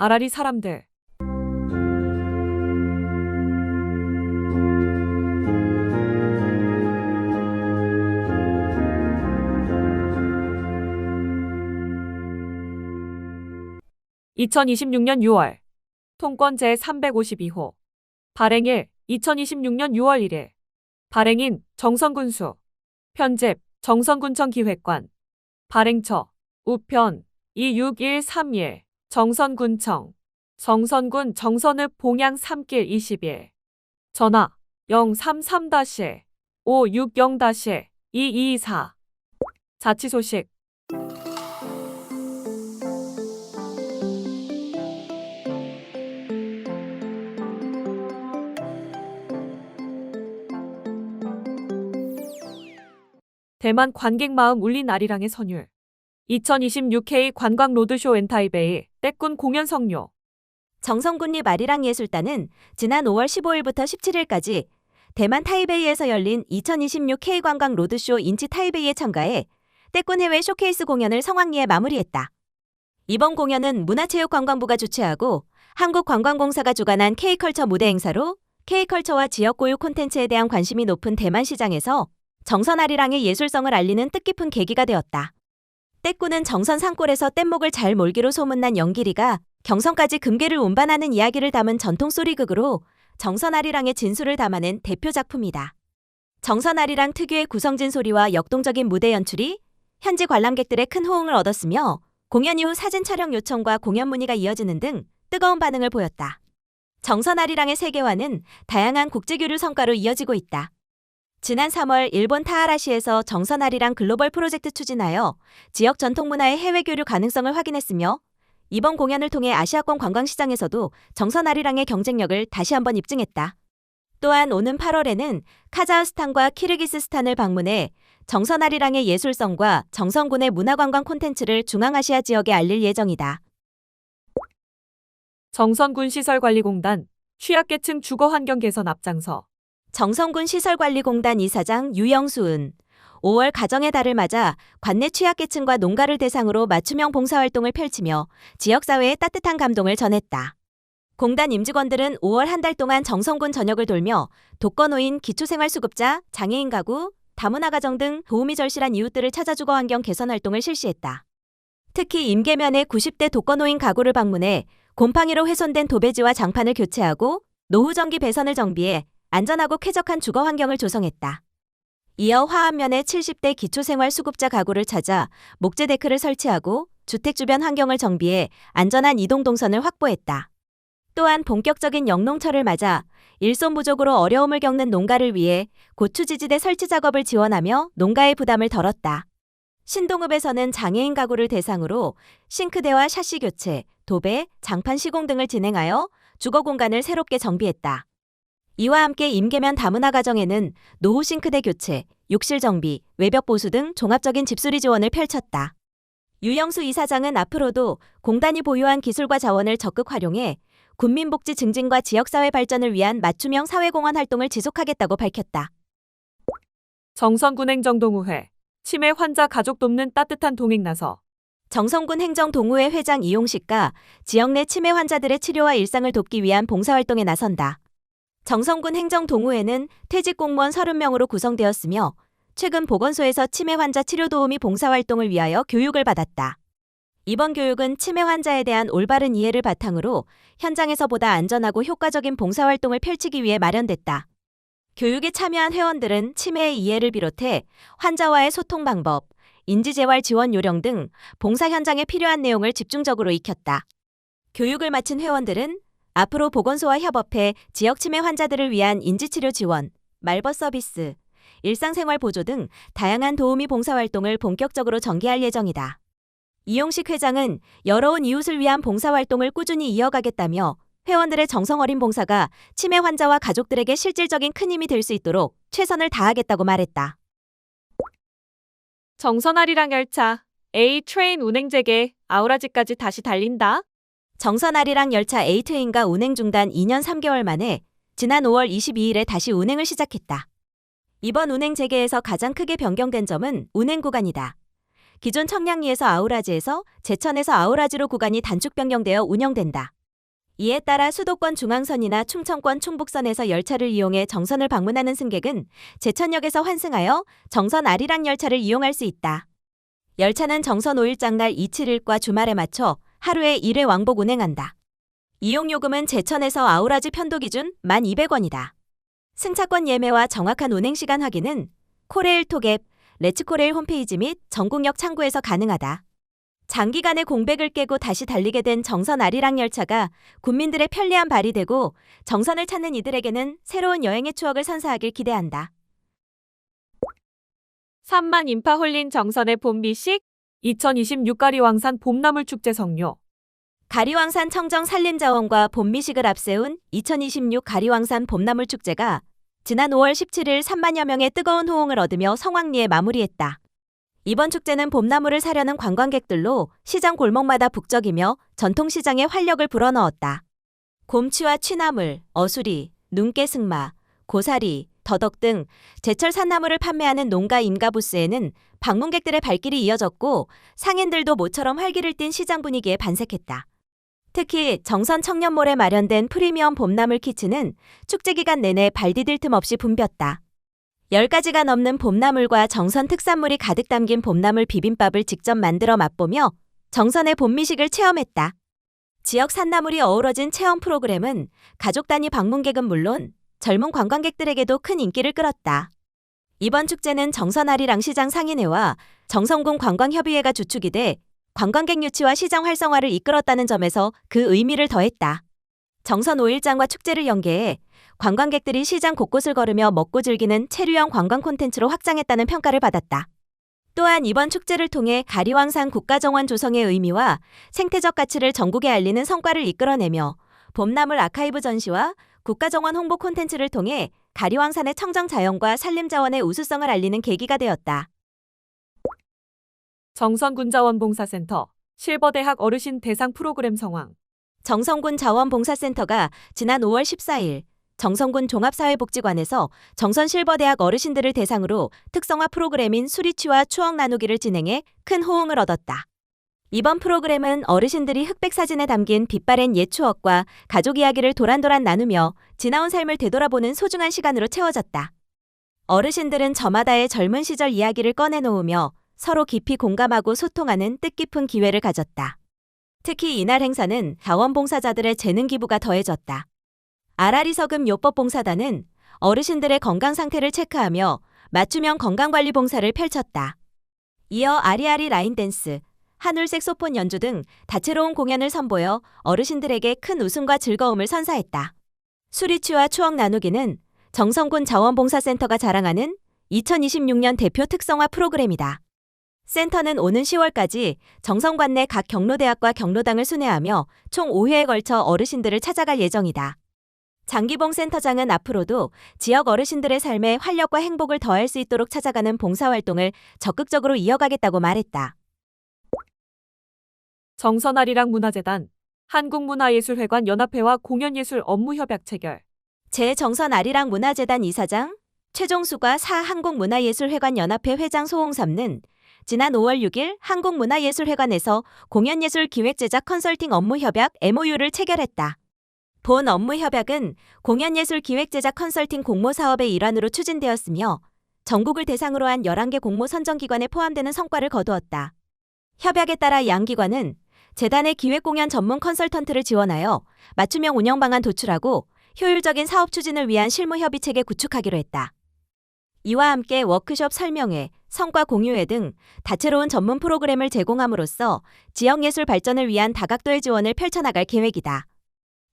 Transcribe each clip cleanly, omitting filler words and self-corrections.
아라리 사람들. (2026년 6월) 통권 제352호 발행일 2026년 6월 1일 발행인 정선군수 편집 정선군청 기획관 발행처 우편 26131 정선군청 정선군 정선읍 봉양 3길 21 전화 033-560-2224 자치 소식 대만 관객 마음 울린 아리랑의 선율 2026K 관광 로드쇼 엔타이베이 떼꾼 공연 성료 정선군립 아리랑 예술단은 지난 5월 15일부터 17일까지 대만 타이베이에서 열린 2026 K관광 로드쇼 인치 타이베이에 참가해 떼꾼 해외 쇼케이스 공연을 성황리에 마무리했다. 이번 공연은 문화체육관광부가 주최하고 한국관광공사가 주관한 K컬처 무대 행사로 K컬처와 지역 고유 콘텐츠에 대한 관심이 높은 대만 시장에서 정선 아리랑의 예술성을 알리는 뜻깊은 계기가 되었다. 떼꾼은 정선 산골에서 뗏목을 잘 몰기로 소문난 영길이가 경성까지 금괴를 운반하는 이야기를 담은 전통 소리극으로 정선 아리랑의 진수를 담아낸 대표 작품이다. 정선 아리랑 특유의 구성진 소리와 역동적인 무대 연출이 현지 관람객들의 큰 호응을 얻었으며 공연 이후 사진 촬영 요청과 공연 문의가 이어지는 등 뜨거운 반응을 보였다. 정선 아리랑의 세계화는 다양한 국제교류 성과로 이어지고 있다. 지난 3월 일본 타하라시에서 정선 아리랑 글로벌 프로젝트 추진하여 지역 전통문화의 해외 교류 가능성을 확인했으며 이번 공연을 통해 아시아권 관광시장에서도 정선 아리랑의 경쟁력을 다시 한번 입증했다. 또한 오는 8월에는 카자흐스탄과 키르기스스탄을 방문해 정선 아리랑의 예술성과 정선군의 문화관광 콘텐츠를 중앙아시아 지역에 알릴 예정이다. 정선군 시설관리공단 취약계층 주거환경 개선 앞장서 정선군 시설관리공단 이사장 유영수은 5월 가정의 달을 맞아 관내 취약계층과 농가를 대상으로 맞춤형 봉사활동을 펼치며 지역사회에 따뜻한 감동을 전했다. 공단 임직원들은 5월 한 달 동안 정선군 전역을 돌며 독거노인, 기초생활수급자, 장애인 가구, 다문화 가정 등 도움이 절실한 이웃들을 찾아 주거 환경 개선 활동을 실시했다. 특히 임계면의 90대 독거노인 가구를 방문해 곰팡이로 훼손된 도배지와 장판을 교체하고 노후전기 배선을 정비해 안전하고 쾌적한 주거 환경을 조성했다. 이어 화암면의 70대 기초생활수급자 가구를 찾아 목재 데크를 설치하고 주택 주변 환경을 정비해 안전한 이동 동선을 확보했다. 또한 본격적인 영농철을 맞아 일손 부족으로 어려움을 겪는 농가를 위해 고추지지대 설치 작업을 지원하며 농가의 부담을 덜었다. 신동읍에서는 장애인 가구를 대상으로 싱크대와 샤시 교체, 도배, 장판 시공 등을 진행하여 주거 공간을 새롭게 정비했다. 이와 함께 임계면 다문화 가정에는 노후 싱크대 교체, 욕실 정비, 외벽 보수 등 종합적인 집수리 지원을 펼쳤다. 유영수 이사장은 앞으로도 공단이 보유한 기술과 자원을 적극 활용해 군민복지 증진과 지역사회 발전을 위한 맞춤형 사회공헌 활동을 지속하겠다고 밝혔다. 정선군 행정동우회 치매 환자 가족 돕는 따뜻한 동행 나서 정선군 행정동우회 회장 이용식과 지역 내 치매 환자들의 치료와 일상을 돕기 위한 봉사활동에 나선다. 정선군 행정동우회는 퇴직 공무원 30명으로 구성되었으며 최근 보건소에서 치매 환자 치료 도우미 봉사활동을 위하여 교육을 받았다. 이번 교육은 치매 환자에 대한 올바른 이해를 바탕으로 현장에서 보다 안전하고 효과적인 봉사활동을 펼치기 위해 마련됐다. 교육에 참여한 회원들은 치매의 이해를 비롯해 환자와의 소통 방법, 인지재활 지원 요령 등 봉사 현장에 필요한 내용을 집중적으로 익혔다. 교육을 마친 회원들은 앞으로 보건소와 협업해 지역 치매 환자들을 위한 인지치료 지원, 말벗 서비스, 일상생활 보조 등 다양한 도우미 봉사활동을 본격적으로 전개할 예정이다. 이용식 회장은 여러운 이웃을 위한 봉사활동을 꾸준히 이어가겠다며 회원들의 정성 어린 봉사가 치매 환자와 가족들에게 실질적인 큰 힘이 될 수 있도록 최선을 다하겠다고 말했다. 정선 아리랑 열차 A-트레인 운행 재개 아우라지까지 다시 달린다. 정선 아리랑 열차 A-트레인과 운행 중단 2년 3개월 만에 지난 5월 22일에 다시 운행을 시작했다. 이번 운행 재개에서 가장 크게 변경된 점은 운행 구간이다. 기존 청량리에서 아우라지에서 제천에서 아우라지로 구간이 단축 변경되어 운영된다. 이에 따라 수도권 중앙선이나 충청권 충북선에서 열차를 이용해 정선을 방문하는 승객은 제천역에서 환승하여 정선 아리랑 열차를 이용할 수 있다. 열차는 정선 5일장날 27일과 주말에 맞춰 하루에 1회 왕복 운행한다. 이용요금은 제천에서 아우라지 편도 기준 1,200원이다. 승차권 예매와 정확한 운행시간 확인은 코레일톡 앱, 레츠코레일 홈페이지 및 전국역 창구에서 가능하다. 장기간의 공백을 깨고 다시 달리게 된 정선 아리랑 열차가 국민들의 편리한 발이 되고 정선을 찾는 이들에게는 새로운 여행의 추억을 선사하길 기대한다. 3만 인파 홀린 정선의 봄미식 2026 가리왕산 봄나물 축제 성료. 가리왕산 청정 산림자원과 봄미식을 앞세운 2026 가리왕산 봄나물 축제가 지난 5월 17일 3만여 명의 뜨거운 호응을 얻으며 성황리에 마무리했다. 이번 축제는 봄나물을 사려는 관광객들로 시장 골목마다 북적이며 전통시장에 활력을 불어넣었다. 곰치와 취나물, 어수리, 눈깨승마, 고사리, 더덕 등 제철 산나물을 판매하는 농가 임가부스에는 방문객들의 발길이 이어졌고 상인들도 모처럼 활기를 띤 시장 분위기에 반색했다. 특히 정선 청년몰에 마련된 프리미엄 봄나물 키트는 축제 기간 내내 발 디딜 틈 없이 붐볐다. 10가지가 넘는 봄나물과 정선 특산물이 가득 담긴 봄나물 비빔밥을 직접 만들어 맛보며 정선의 봄미식을 체험했다. 지역 산나물이 어우러진 체험 프로그램은 가족 단위 방문객은 물론 젊은 관광객들에게도 큰 인기를 끌었다. 이번 축제는 정선 아리랑 시장 상인회와 정선군 관광협의회가 주축이 돼 관광객 유치와 시장 활성화를 이끌었다는 점에서 그 의미를 더했다. 정선 5일장과 축제를 연계해 관광객들이 시장 곳곳을 걸으며 먹고 즐기는 체류형 관광 콘텐츠로 확장했다는 평가를 받았다. 또한 이번 축제를 통해 가리왕산 국가정원 조성의 의미와 생태적 가치를 전국에 알리는 성과를 이끌어내며 봄나물 아카이브 전시와 국가정원 홍보 콘텐츠를 통해 가리왕산의 청정자연과 산림자원의 우수성을 알리는 계기가 되었다. 정선군자원봉사센터 실버대학 어르신 대상 프로그램 성황. 정선군 자원봉사센터가 지난 5월 14일 정선군 종합사회복지관에서 정선실버대학 어르신들을 대상으로 특성화 프로그램인 수리치와 추억 나누기를 진행해 큰 호응을 얻었다. 이번 프로그램은 어르신들이 흑백 사진에 담긴 빛바랜 옛 추억과 가족 이야기를 도란도란 나누며 지나온 삶을 되돌아보는 소중한 시간으로 채워졌다. 어르신들은 저마다의 젊은 시절 이야기를 꺼내놓으며 서로 깊이 공감하고 소통하는 뜻깊은 기회를 가졌다. 특히 이날 행사는 자원봉사자들의 재능 기부가 더해졌다. 아라리서금 요법봉사단은 어르신들의 건강 상태를 체크하며 맞춤형 건강관리 봉사를 펼쳤다. 이어 아리아리 라인댄스, 한울 색소폰 연주 등 다채로운 공연을 선보여 어르신들에게 큰 웃음과 즐거움을 선사했다. 수리치와 추억 나누기는 정선군 자원봉사센터가 자랑하는 2026년 대표 특성화 프로그램이다. 센터는 오는 10월까지 정선관 내 각 경로대학과 경로당을 순회하며 총 5회에 걸쳐 어르신들을 찾아갈 예정이다. 장기봉 센터장은 앞으로도 지역 어르신들의 삶에 활력과 행복을 더할 수 있도록 찾아가는 봉사활동을 적극적으로 이어가겠다고 말했다. 정선아리랑 문화재단, 한국문화예술회관 연합회와 공연예술 업무협약 체결. 제 정선 아리랑 문화재단 이사장 최종수가 한국문화예술회관 연합회 회장 소홍삼는 지난 5월 6일 한국문화예술회관에서 공연예술 기획제작 컨설팅 업무협약 MOU를 체결했다. 본 업무협약은 공연예술 기획제작 컨설팅 공모사업의 일환으로 추진되었으며 전국을 대상으로 한 11개 공모 선정기관에 포함되는 성과를 거두었다. 협약에 따라 양 기관은 재단의 기획공연 전문 컨설턴트를 지원하여 맞춤형 운영 방안 도출하고 효율적인 사업 추진을 위한 실무협의체계 구축하기로 했다. 이와 함께 워크숍 설명회, 성과 공유회 등 다채로운 전문 프로그램을 제공함으로써 지역예술 발전을 위한 다각도의 지원을 펼쳐나갈 계획이다.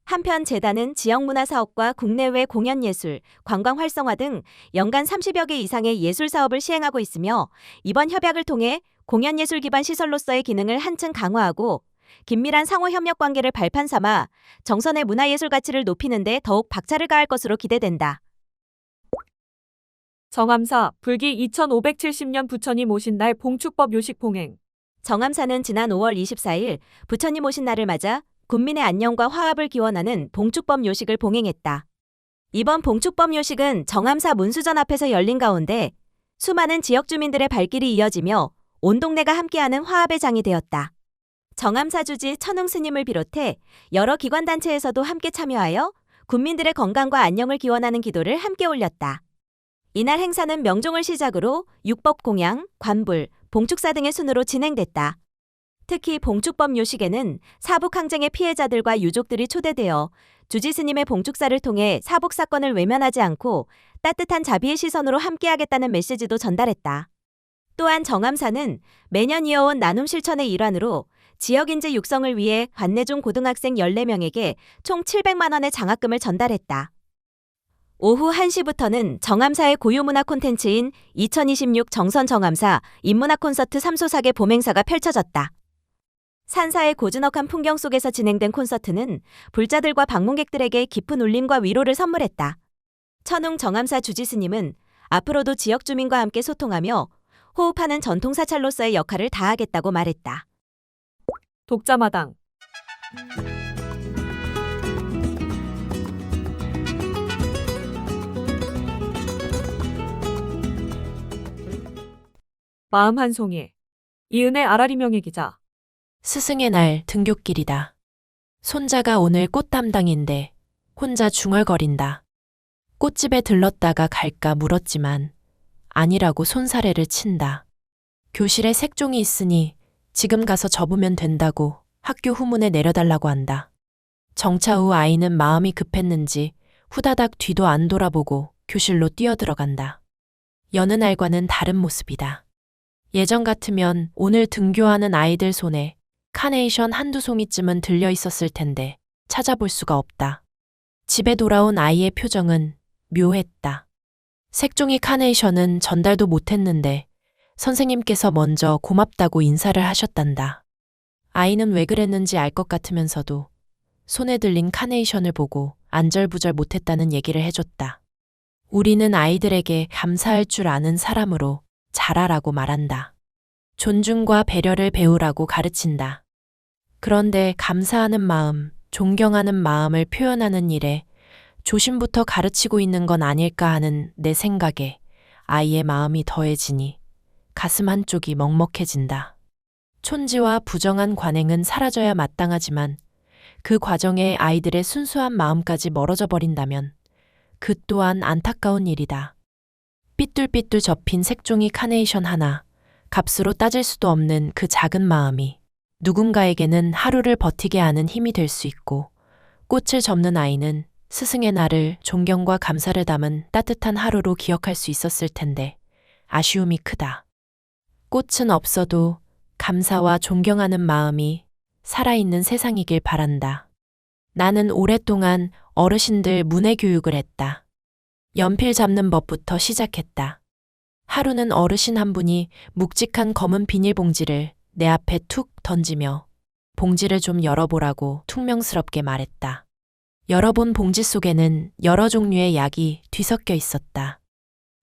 한편 재단은 지역문화사업과 국내외 공연예술, 관광 활성화 등 연간 30여 개 이상의 예술 사업을 시행하고 있으며 이번 협약을 통해 공연예술 기반 시설로서의 기능을 한층 강화하고 긴밀한 상호협력 관계를 발판 삼아 정선의 문화예술 가치를 높이는 데 더욱 박차를 가할 것으로 기대된다. 정암사 불기 2570년 부처님 오신 날 봉축법 요식 봉행. 정암사는 지난 5월 24일 부처님 오신 날을 맞아 군민의 안녕과 화합을 기원하는 봉축법 요식을 봉행했다. 이번 봉축법 요식은 정암사 문수전 앞에서 열린 가운데 수많은 지역 주민들의 발길이 이어지며 온 동네가 함께하는 화합의 장이 되었다. 정암사 주지 천웅 스님을 비롯해 여러 기관단체에서도 함께 참여하여 군민들의 건강과 안녕을 기원하는 기도를 함께 올렸다. 이날 행사는 명종을 시작으로 육법 공양, 관불, 봉축사 등의 순으로 진행됐다. 특히 봉축법 요식에는 사북항쟁의 피해자들과 유족들이 초대되어 주지 스님의 봉축사를 통해 사북 사건을 외면하지 않고 따뜻한 자비의 시선으로 함께하겠다는 메시지도 전달했다. 또한 정암사는 매년 이어온 나눔 실천의 일환으로 지역인재 육성을 위해 관내중 고등학생 14명에게 총 700만 원의 장학금을 전달했다. 오후 1시부터는 정암사의 고유문화 콘텐츠인 2026 정선 정암사 인문학 콘서트 3소삭의 봄행사가 펼쳐졌다. 산사의 고즈넉한 풍경 속에서 진행된 콘서트는 불자들과 방문객들에게 깊은 울림과 위로를 선물했다. 천웅 정암사 주지스님은 앞으로도 지역 주민과 함께 소통하며 호흡하는 전통사찰로서의 역할을 다하겠다고 말했다. 독자마당. 마음 한 송이. 이은혜 아라리 명예 기자. 스승의 날 등굣길이다. 손자가 오늘 꽃 담당인데 혼자 중얼거린다. 꽃집에 들렀다가 갈까 물었지만 아니라고 손사래를 친다. 교실에 색종이 있으니 지금 가서 접으면 된다고 학교 후문에 내려달라고 한다. 정차 후 아이는 마음이 급했는지 후다닥 뒤도 안 돌아보고 교실로 뛰어들어간다. 여느 날과는 다른 모습이다. 예전 같으면 오늘 등교하는 아이들 손에 카네이션 한두 송이쯤은 들려 있었을 텐데 찾아볼 수가 없다. 집에 돌아온 아이의 표정은 묘했다. 색종이 카네이션은 전달도 못했는데 선생님께서 먼저 고맙다고 인사를 하셨단다. 아이는 왜 그랬는지 알 것 같으면서도 손에 들린 카네이션을 보고 안절부절 못했다는 얘기를 해줬다. 우리는 아이들에게 감사할 줄 아는 사람으로 자라라고 말한다. 존중과 배려를 배우라고 가르친다. 그런데 감사하는 마음, 존경하는 마음을 표현하는 일에 조심부터 가르치고 있는 건 아닐까 하는 내 생각에 아이의 마음이 더해지니 가슴 한쪽이 먹먹해진다. 촌지와 부정한 관행은 사라져야 마땅하지만 그 과정에 아이들의 순수한 마음까지 멀어져 버린다면 그 또한 안타까운 일이다. 삐뚤삐뚤 접힌 색종이 카네이션 하나, 값으로 따질 수도 없는 그 작은 마음이 누군가에게는 하루를 버티게 하는 힘이 될 수 있고 꽃을 접는 아이는 스승의 날을 존경과 감사를 담은 따뜻한 하루로 기억할 수 있었을 텐데 아쉬움이 크다. 꽃은 없어도 감사와 존경하는 마음이 살아있는 세상이길 바란다. 나는 오랫동안 어르신들 문해 교육을 했다. 연필 잡는 법부터 시작했다. 하루는 어르신 한 분이 묵직한 검은 비닐봉지를 내 앞에 툭 던지며 봉지를 좀 열어보라고 퉁명스럽게 말했다. 열어본 봉지 속에는 여러 종류의 약이 뒤섞여 있었다.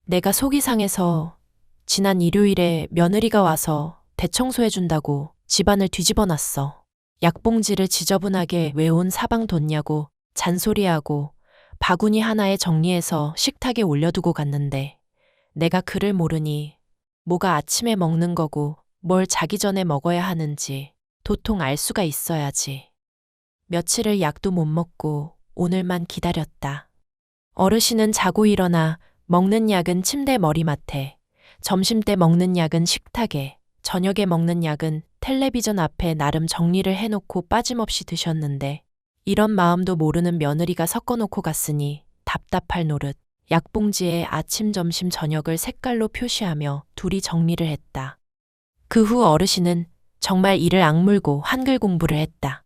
내가 속이 상해서 지난 일요일에 며느리가 와서 대청소해준다고 집안을 뒤집어 놨어. 약봉지를 지저분하게 왜 온 사방 뒀냐고 잔소리하고 바구니 하나에 정리해서 식탁에 올려두고 갔는데 내가 그를 모르니 뭐가 아침에 먹는 거고 뭘 자기 전에 먹어야 하는지 도통 알 수가 있어야지. 며칠을 약도 못 먹고 오늘만 기다렸다. 어르신은 자고 일어나 먹는 약은 침대 머리맡에, 점심때 먹는 약은 식탁에, 저녁에 먹는 약은 텔레비전 앞에 나름 정리를 해놓고 빠짐없이 드셨는데 이런 마음도 모르는 며느리가 섞어놓고 갔으니 답답할 노릇 약봉지에 아침, 점심, 저녁을 색깔로 표시하며 둘이 정리를 했다. 그 후 어르신은 정말 이를 악물고 한글 공부를 했다.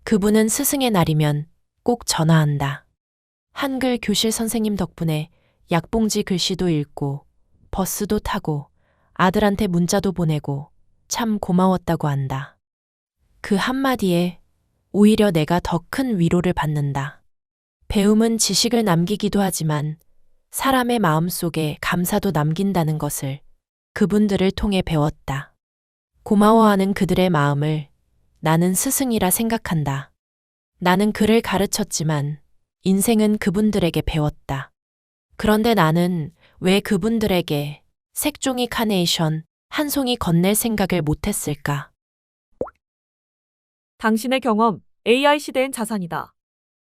그분은 스승의 날이면 꼭 전화한다. 한글 교실 선생님 덕분에 약봉지 글씨도 읽고 버스도 타고 아들한테 문자도 보내고 참 고마웠다고 한다. 그 한마디에 오히려 내가 더 큰 위로를 받는다. 배움은 지식을 남기기도 하지만 사람의 마음속에 감사도 남긴다는 것을 그분들을 통해 배웠다. 고마워하는 그들의 마음을 나는 스승이라 생각한다. 나는 글을 가르쳤지만 인생은 그분들에게 배웠다. 그런데 나는 왜 그분들에게 색종이 카네이션 한 송이 건넬 생각을 못했을까? 당신의 경험, AI 시대엔 자산이다.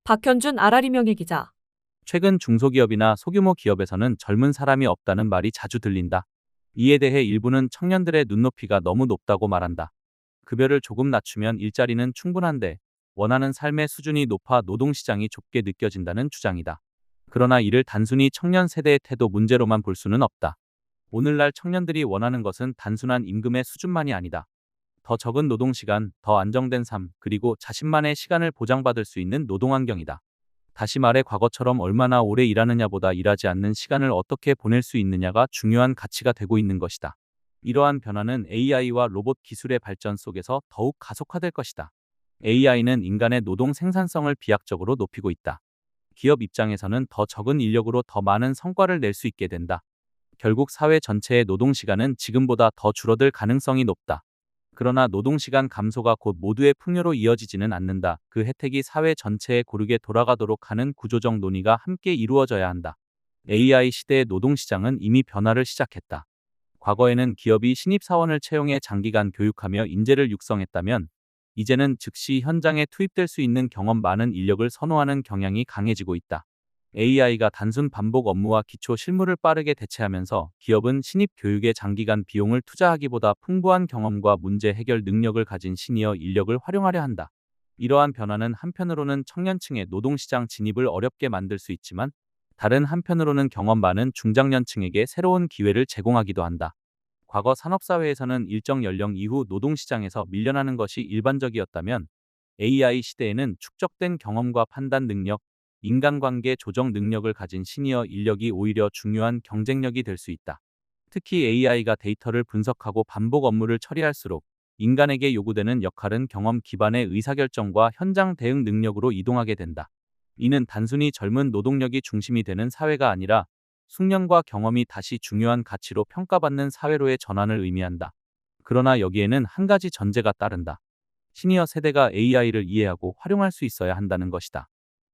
박현준 아라리 명예기자. 최근 중소기업이나 소규모 기업에서는 젊은 사람이 없다는 말이 자주 들린다. 이에 대해 일부는 청년들의 눈높이가 너무 높다고 말한다. 급여를 조금 낮추면 일자리는 충분한데 원하는 삶의 수준이 높아 노동시장이 좁게 느껴진다는 주장이다. 그러나 이를 단순히 청년 세대의 태도 문제로만 볼 수는 없다. 오늘날 청년들이 원하는 것은 단순한 임금의 수준만이 아니다. 더 적은 노동시간, 더 안정된 삶, 그리고 자신만의 시간을 보장받을 수 있는 노동환경이다. 다시 말해 과거처럼 얼마나 오래 일하느냐보다 일하지 않는 시간을 어떻게 보낼 수 있느냐가 중요한 가치가 되고 있는 것이다. 이러한 변화는 AI와 로봇 기술의 발전 속에서 더욱 가속화될 것이다. AI는 인간의 노동 생산성을 비약적으로 높이고 있다. 기업 입장에서는 더 적은 인력으로 더 많은 성과를 낼 수 있게 된다. 결국 사회 전체의 노동시간은 지금보다 더 줄어들 가능성이 높다. 그러나 노동시간 감소가 곧 모두의 풍요로 이어지지는 않는다. 그 혜택이 사회 전체에 고르게 돌아가도록 하는 구조적 논의가 함께 이루어져야 한다. AI 시대의 노동시장은 이미 변화를 시작했다. 과거에는 기업이 신입사원을 채용해 장기간 교육하며 인재를 육성했다면 이제는 즉시 현장에 투입될 수 있는 경험 많은 인력을 선호하는 경향이 강해지고 있다. AI가 단순 반복 업무와 기초 실무를 빠르게 대체하면서 기업은 신입 교육에 장기간 비용을 투자하기보다 풍부한 경험과 문제 해결 능력을 가진 시니어 인력을 활용하려 한다. 이러한 변화는 한편으로는 청년층의 노동시장 진입을 어렵게 만들 수 있지만 다른 한편으로는 경험 많은 중장년층에게 새로운 기회를 제공하기도 한다. 과거 산업사회에서는 일정 연령 이후 노동시장에서 밀려나는 것이 일반적이었다면 AI 시대에는 축적된 경험과 판단 능력, 인간관계 조정 능력을 가진 시니어 인력이 오히려 중요한 경쟁력이 될 수 있다. 특히 AI가 데이터를 분석하고 반복 업무를 처리할수록 인간에게 요구되는 역할은 경험 기반의 의사결정과 현장 대응 능력으로 이동하게 된다. 이는 단순히 젊은 노동력이 중심이 되는 사회가 아니라 숙련과 경험이 다시 중요한 가치로 평가받는 사회로의 전환을 의미한다. 그러나 여기에는 한 가지 전제가 따른다. 시니어 세대가 AI를 이해하고 활용할 수 있어야 한다는 것이다.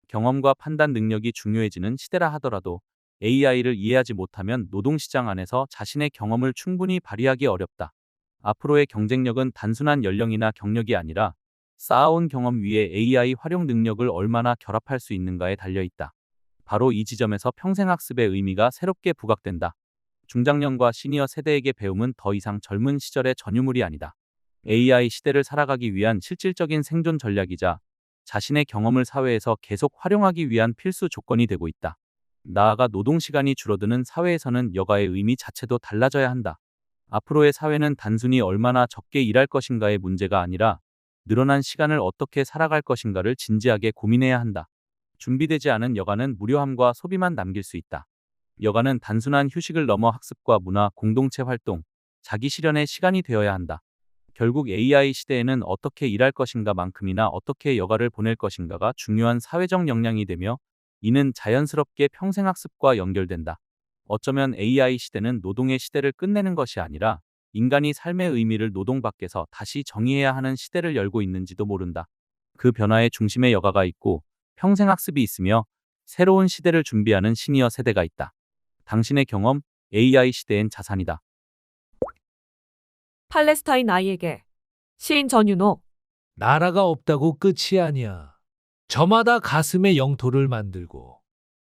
경험과 판단 능력이 중요해지는 시대라 하더라도 AI를 이해하지 못하면 노동시장 안에서 자신의 경험을 충분히 발휘하기 어렵다. 앞으로의 경쟁력은 단순한 연령이나 경력이 아니라 쌓아온 경험 위에 AI 활용 능력을 얼마나 결합할 수 있는가에 달려있다. 바로 이 지점에서 평생학습의 의미가 새롭게 부각된다. 중장년과 시니어 세대에게 배움은 더 이상 젊은 시절의 전유물이 아니다. AI 시대를 살아가기 위한 실질적인 생존 전략이자 자신의 경험을 사회에서 계속 활용하기 위한 필수 조건이 되고 있다. 나아가 노동시간이 줄어드는 사회에서는 여가의 의미 자체도 달라져야 한다. 앞으로의 사회는 단순히 얼마나 적게 일할 것인가의 문제가 아니라 늘어난 시간을 어떻게 살아갈 것인가를 진지하게 고민해야 한다. 준비되지 않은 여가는 무료함과 소비만 남길 수 있다. 여가는 단순한 휴식을 넘어 학습과 문화, 공동체 활동, 자기 실현의 시간이 되어야 한다. 결국 AI 시대에는 어떻게 일할 것인가만큼이나 어떻게 여가를 보낼 것인가가 중요한 사회적 역량이 되며 이는 자연스럽게 평생학습과 연결된다. 어쩌면 AI 시대는 노동의 시대를 끝내는 것이 아니라 인간이 삶의 의미를 노동 밖에서 다시 정의해야 하는 시대를 열고 있는지도 모른다. 그 변화의 중심에 여가가 있고 평생학습이 있으며 새로운 시대를 준비하는 시니어 세대가 있다. 당신의 경험, AI 시대엔 자산이다. 팔레스타인 아이에게. 시인 전윤호. 나라가 없다고 끝이 아니야. 저마다 가슴에 영토를 만들고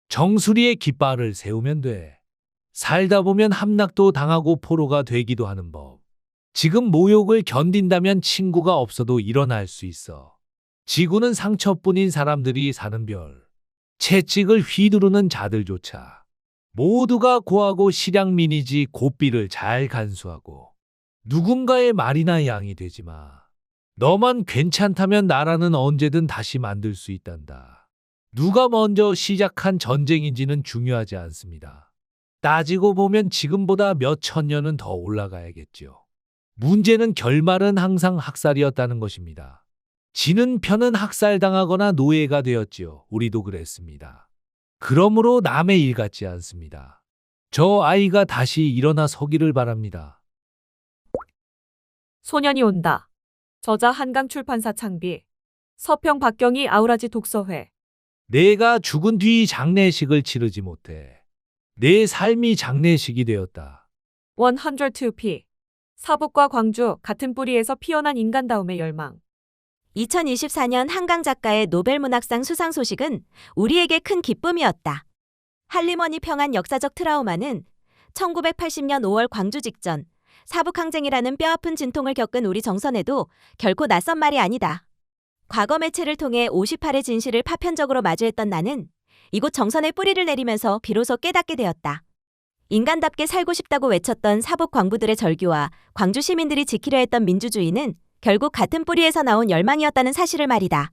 정수리에 깃발을 세우면 돼. 살다 보면 함락도 당하고 포로가 되기도 하는 법. 지금 모욕을 견딘다면 친구가 없어도 일어날 수 있어. 지구는 상처뿐인 사람들이 사는 별. 채찍을 휘두르는 자들조차 모두가 고하고 실향민이지 고삐를 잘 간수하고 누군가의 말이나 양이 되지 마. 너만 괜찮다면 나라는 언제든 다시 만들 수 있단다. 누가 먼저 시작한 전쟁인지는 중요하지 않습니다. 따지고 보면 지금보다 몇 천 년은 더 올라가야겠죠. 문제는 결말은 항상 학살이었다는 것입니다. 지는 편은 학살당하거나 노예가 되었지요. 우리도 그랬습니다. 그러므로 남의 일 같지 않습니다. 저 아이가 다시 일어나 서기를 바랍니다. 소년이 온다. 저자 한강출판사 창비. 서평 박경희 아우라지 독서회. 내가 죽은 뒤 장례식을 치르지 못해. 내 삶이 장례식이 되었다. 102p. 사북과 광주 같은 뿌리에서 피어난 인간다움의 열망. 2024년 한강 작가의 노벨문학상 수상 소식은 우리에게 큰 기쁨이었다. 할리머니 평안 역사적 트라우마는 1980년 5월 광주 직전 사북항쟁이라는 뼈아픈 진통을 겪은 우리 정선에도 결코 낯선 말이 아니다. 과거 매체를 통해 58의 진실을 파편적으로 마주했던 나는 이곳 정선의 뿌리를 내리면서 비로소 깨닫게 되었다. 인간답게 살고 싶다고 외쳤던 사북 광부들의 절규와 광주 시민들이 지키려 했던 민주주의는 결국 같은 뿌리에서 나온 열망이었다는 사실을 말이다.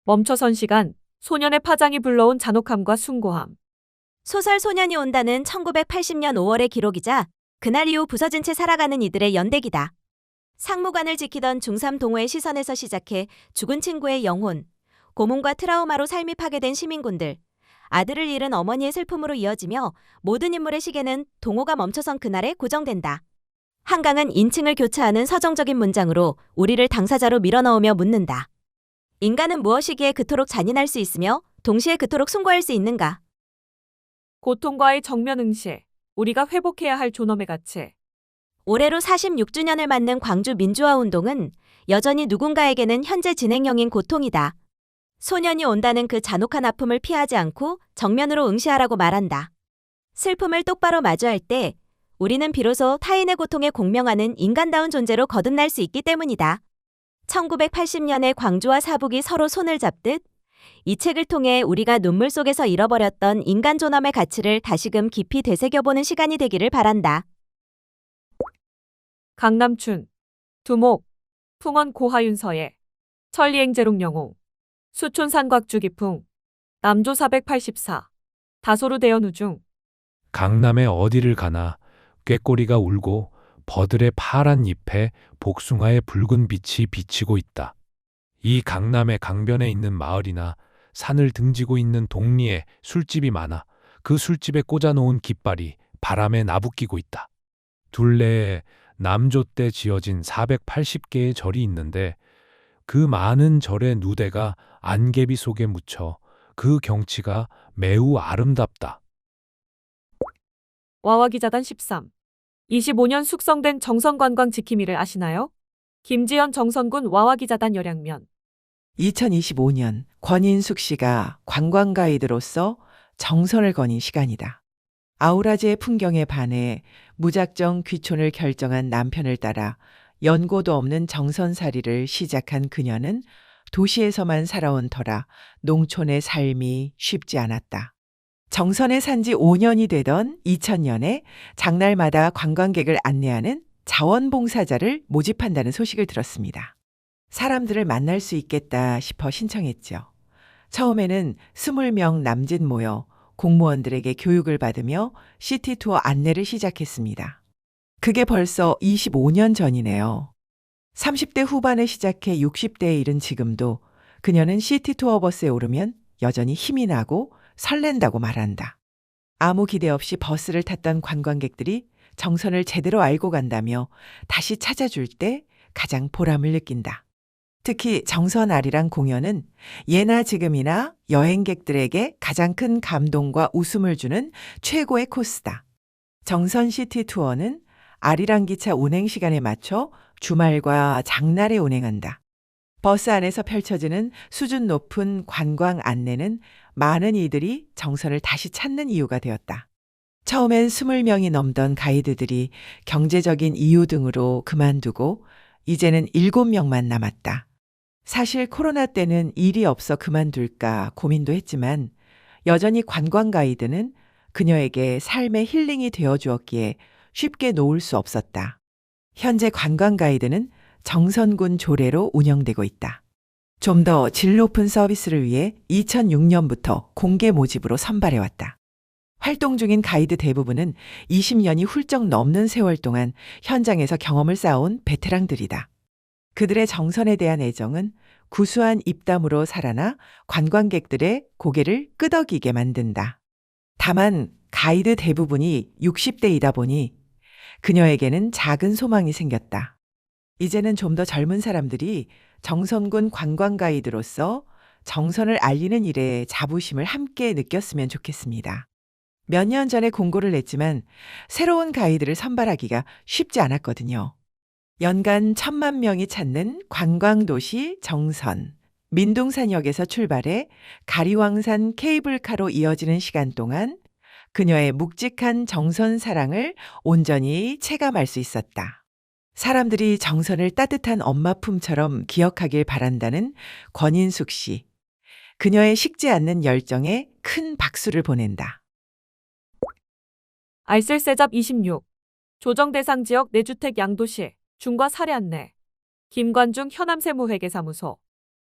멈춰선 시간, 소년의 파장이 불러온 잔혹함과 숭고함. 소설 소년이 온다는 1980년 5월의 기록이자 그날 이후 부서진 채 살아가는 이들의 연대기다. 상무관을 지키던 중3 동호의 시선에서 시작해 죽은 친구의 영혼, 고문과 트라우마로 삶이 파괴된 시민군들, 아들을 잃은 어머니의 슬픔으로 이어지며 모든 인물의 시계는 동호가 멈춰선 그날에 고정된다. 한강은 인칭을 교차하는 서정적인 문장으로 우리를 당사자로 밀어넣으며 묻는다. 인간은 무엇이기에 그토록 잔인할 수 있으며 동시에 그토록 숭고할 수 있는가? 고통과의 정면 응시. 우리가 회복해야 할 존엄의 가치. 올해로 46주년을 맞는 광주 민주화 운동은 여전히 누군가에게는 현재 진행형인 고통이다. 소년이 온다는 그 잔혹한 아픔을 피하지 않고 정면으로 응시하라고 말한다. 슬픔을 똑바로 마주할 때 우리는 비로소 타인의 고통에 공명하는 인간다운 존재로 거듭날 수 있기 때문이다. 1980년에 광주와 사북이 서로 손을 잡듯 이 책을 통해 우리가 눈물 속에서 잃어버렸던 인간 존엄의 가치를 다시금 깊이 되새겨보는 시간이 되기를 바란다. 강남춘, 두목, 풍원 고하윤서예, 천리행재롱 영웅, 수촌산 곽주기풍, 남조 484, 다소루 대연우중. 강남의 어디를 가나 꾀꼬리가 울고 버들의 파란 잎에 복숭아의 붉은 빛이 비치고 있다. 이 강남의 강변에 있는 마을이나 산을 등지고 있는 동리에 술집이 많아 그 술집에 꽂아놓은 깃발이 바람에 나부끼고 있다. 둘레에 남조 때 지어진 480개의 절이 있는데 그 많은 절의 누대가 안개비 속에 묻혀 그 경치가 매우 아름답다. 와와기자단 13. 25년 숙성된 정선관광 지킴이를 아시나요? 김지연 정선군 와와기자단 열양면. 2025년 권인숙 씨가 관광 가이드로서 정선을 거닌 시간이다. 아우라지의 풍경에 반해 무작정 귀촌을 결정한 남편을 따라 연고도 없는 정선살이를 시작한 그녀는 도시에서만 살아온 터라 농촌의 삶이 쉽지 않았다. 정선에 산 지 5년이 되던 2000년에 장날마다 관광객을 안내하는 자원봉사자를 모집한다는 소식을 들었습니다. 사람들을 만날 수 있겠다 싶어 신청했죠. 처음에는 20명 남짓 모여 공무원들에게 교육을 받으며 시티투어 안내를 시작했습니다. 그게 벌써 25년 전이네요. 30대 후반에 시작해 60대에 이른 지금도 그녀는 시티투어 버스에 오르면 여전히 힘이 나고 설렌다고 말한다. 아무 기대 없이 버스를 탔던 관광객들이 정선을 제대로 알고 간다며 다시 찾아줄 때 가장 보람을 느낀다. 특히 정선 아리랑 공연은 예나 지금이나 여행객들에게 가장 큰 감동과 웃음을 주는 최고의 코스다. 정선 시티 투어는 아리랑 기차 운행 시간에 맞춰 주말과 장날에 운행한다. 버스 안에서 펼쳐지는 수준 높은 관광 안내는 많은 이들이 정선을 다시 찾는 이유가 되었다. 처음엔 20명이 넘던 가이드들이 경제적인 이유 등으로 그만두고 이제는 7명만 남았다. 사실 코로나 때는 일이 없어 그만둘까 고민도 했지만 여전히 관광 가이드는 그녀에게 삶의 힐링이 되어 주었기에 쉽게 놓을 수 없었다. 현재 관광 가이드는 정선군 조례로 운영되고 있다. 좀 더 질 높은 서비스를 위해 2006년부터 공개 모집으로 선발해왔다. 활동 중인 가이드 대부분은 20년이 훌쩍 넘는 세월 동안 현장에서 경험을 쌓아온 베테랑들이다. 그들의 정선에 대한 애정은 구수한 입담으로 살아나 관광객들의 고개를 끄덕이게 만든다. 다만 가이드 대부분이 60대이다 보니 그녀에게는 작은 소망이 생겼다. 이제는 좀 더 젊은 사람들이 정선군 관광 가이드로서 정선을 알리는 일에 자부심을 함께 느꼈으면 좋겠습니다. 몇 년 전에 공고를 냈지만 새로운 가이드를 선발하기가 쉽지 않았거든요. 연간 1,000만 명이 찾는 관광도시 정선. 민둥산역에서 출발해 가리왕산 케이블카로 이어지는 시간 동안 그녀의 묵직한 정선 사랑을 온전히 체감할 수 있었다. 사람들이 정선을 따뜻한 엄마 품처럼 기억하길 바란다는 권인숙 씨. 그녀의 식지 않는 열정에 큰 박수를 보낸다. 알쓸세잡 26. 조정대상 지역 내주택 양도시 중과 사례 안내. 김관중 현암세무회계사무소.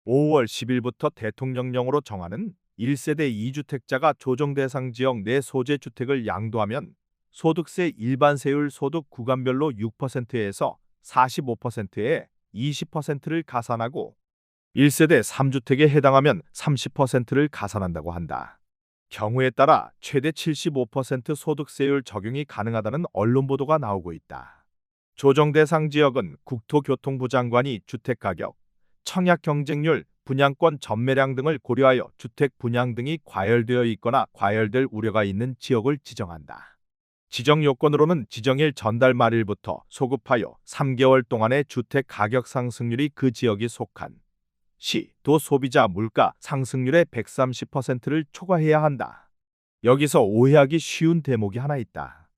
5월 10일부터 대통령령으로 정하는 1세대 2주택자가 조정대상 지역 내 소재 주택을 양도하면 소득세 일반세율 소득 구간별로 6%에서 45%에 20%를 가산하고 1세대 3주택에 해당하면 30%를 가산한다고 한다. 경우에 따라 최대 75% 소득세율 적용이 가능하다는 언론 보도가 나오고 있다. 조정대상 지역은 국토교통부 장관이 주택가격, 청약 경쟁률, 분양권 전매량 등을 고려하여 주택 분양 등이 과열되어 있거나 과열될 우려가 있는 지역을 지정한다. 지정 요건으로는 지정일 전달 말일부터 소급하여 3개월 동안의 주택 가격 상승률이 그 지역이 속한 시, 도 소비자 물가 상승률의 130%를 초과해야 한다. 여기서 오해하기 쉬운 대목이 하나 있다.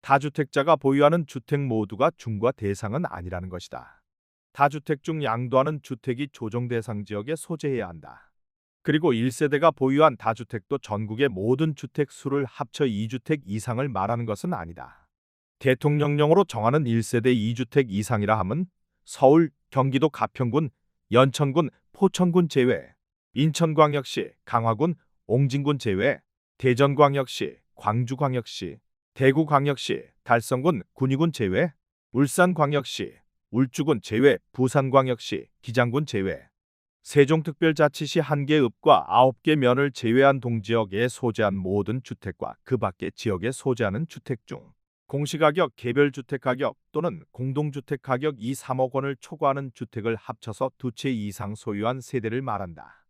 다주택자가 보유하는 주택 모두가 중과 대상은 아니라는 것이다. 다주택 중 양도하는 주택이 조정대상 지역에 소재해야 한다. 그리고 1세대가 보유한 다주택도 전국의 모든 주택 수를 합쳐 2주택 이상을 말하는 것은 아니다. 대통령령으로 정하는 1세대 2주택 이상이라 함은 서울, 경기도 가평군, 연천군, 포천군 제외, 인천광역시, 강화군, 옹진군 제외, 대전광역시, 광주광역시, 대구광역시, 달성군, 군위군 제외, 울산광역시, 울주군 제외, 부산광역시, 기장군 제외, 세종특별자치시 1개 읍과 9개 면을 제외한 동지역에 소재한 모든 주택과 그 밖의 지역에 소재하는 주택 중 공시가격, 개별주택가격 또는 공동주택가격 2, 3억 원을 초과하는 주택을 합쳐서 두 채 이상 소유한 세대를 말한다.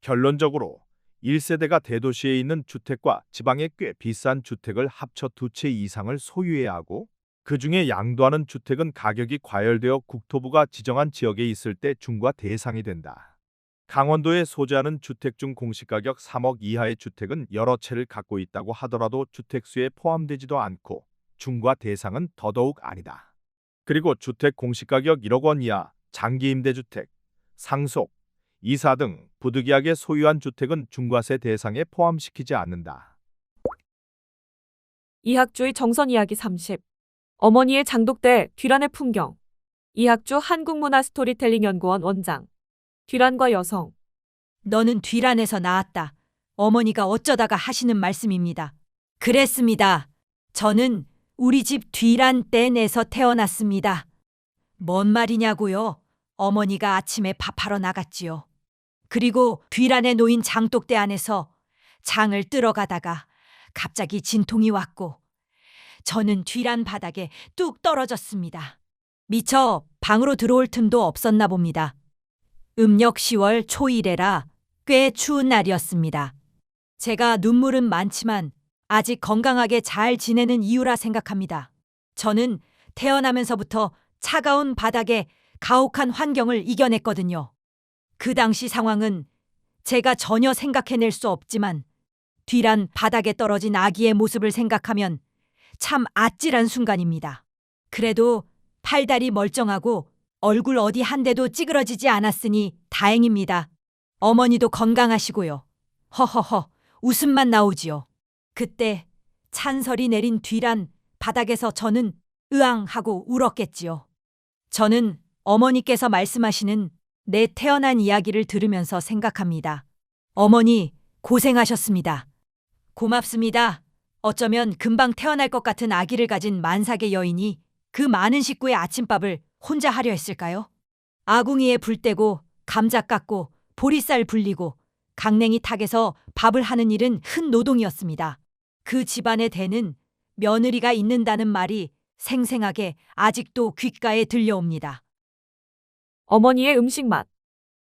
결론적으로 1세대가 대도시에 있는 주택과 지방의 꽤 비싼 주택을 합쳐 두 채 이상을 소유해야 하고 그 중에 양도하는 주택은 가격이 과열되어 국토부가 지정한 지역에 있을 때 중과 대상이 된다. 강원도에 소재하는 주택 중 공시가격 3억 이하의 주택은 여러 채를 갖고 있다고 하더라도 주택수에 포함되지도 않고 중과 대상은 더더욱 아니다. 그리고 주택 공시가격 1억 원 이하, 장기임대주택, 상속, 이사 등 부득이하게 소유한 주택은 중과세 대상에 포함시키지 않는다. 이학주의 정선 이야기 30. 어머니의 장독대 뒤란의 풍경. 이학주 한국문화스토리텔링연구원 원장. 뒤란과 여성. 너는 뒤란에서 나왔다. 어머니가 어쩌다가 하시는 말씀입니다. 그랬습니다. 저는 우리 집 뒤란 떼내서 태어났습니다. 뭔 말이냐고요? 어머니가 아침에 밥하러 나갔지요. 그리고 뒤란에 놓인 장독대 안에서 장을 뜨러 가다가 갑자기 진통이 왔고 저는 뒤란 바닥에 뚝 떨어졌습니다. 미처 방으로 들어올 틈도 없었나 봅니다. 음력 10월 초일에라 꽤 추운 날이었습니다. 제가 눈물은 많지만 아직 건강하게 잘 지내는 이유라 생각합니다. 저는 태어나면서부터 차가운 바닥에 가혹한 환경을 이겨냈거든요. 그 당시 상황은 제가 전혀 생각해낼 수 없지만 뒤란 바닥에 떨어진 아기의 모습을 생각하면 참 아찔한 순간입니다. 그래도 팔다리 멀쩡하고 얼굴 어디 한 대도 찌그러지지 않았으니 다행입니다. 어머니도 건강하시고요. 허허허 웃음만 나오지요. 그때 찬설이 내린 뒤란 바닥에서 저는 으앙 하고 울었겠지요. 저는 어머니께서 말씀하시는 내 태어난 이야기를 들으면서 생각합니다. 어머니 고생하셨습니다. 고맙습니다. 어쩌면 금방 태어날 것 같은 아기를 가진 만삭의 여인이 그 많은 식구의 아침밥을 혼자 하려 했을까요? 아궁이에 불 떼고 감자 깎고 보리쌀 불리고 강냉이 탁에서 밥을 하는 일은 흔 노동이었습니다. 그 집안의 대는 며느리가 있는다는 말이 생생하게 아직도 귓가에 들려옵니다. 어머니의 음식 맛.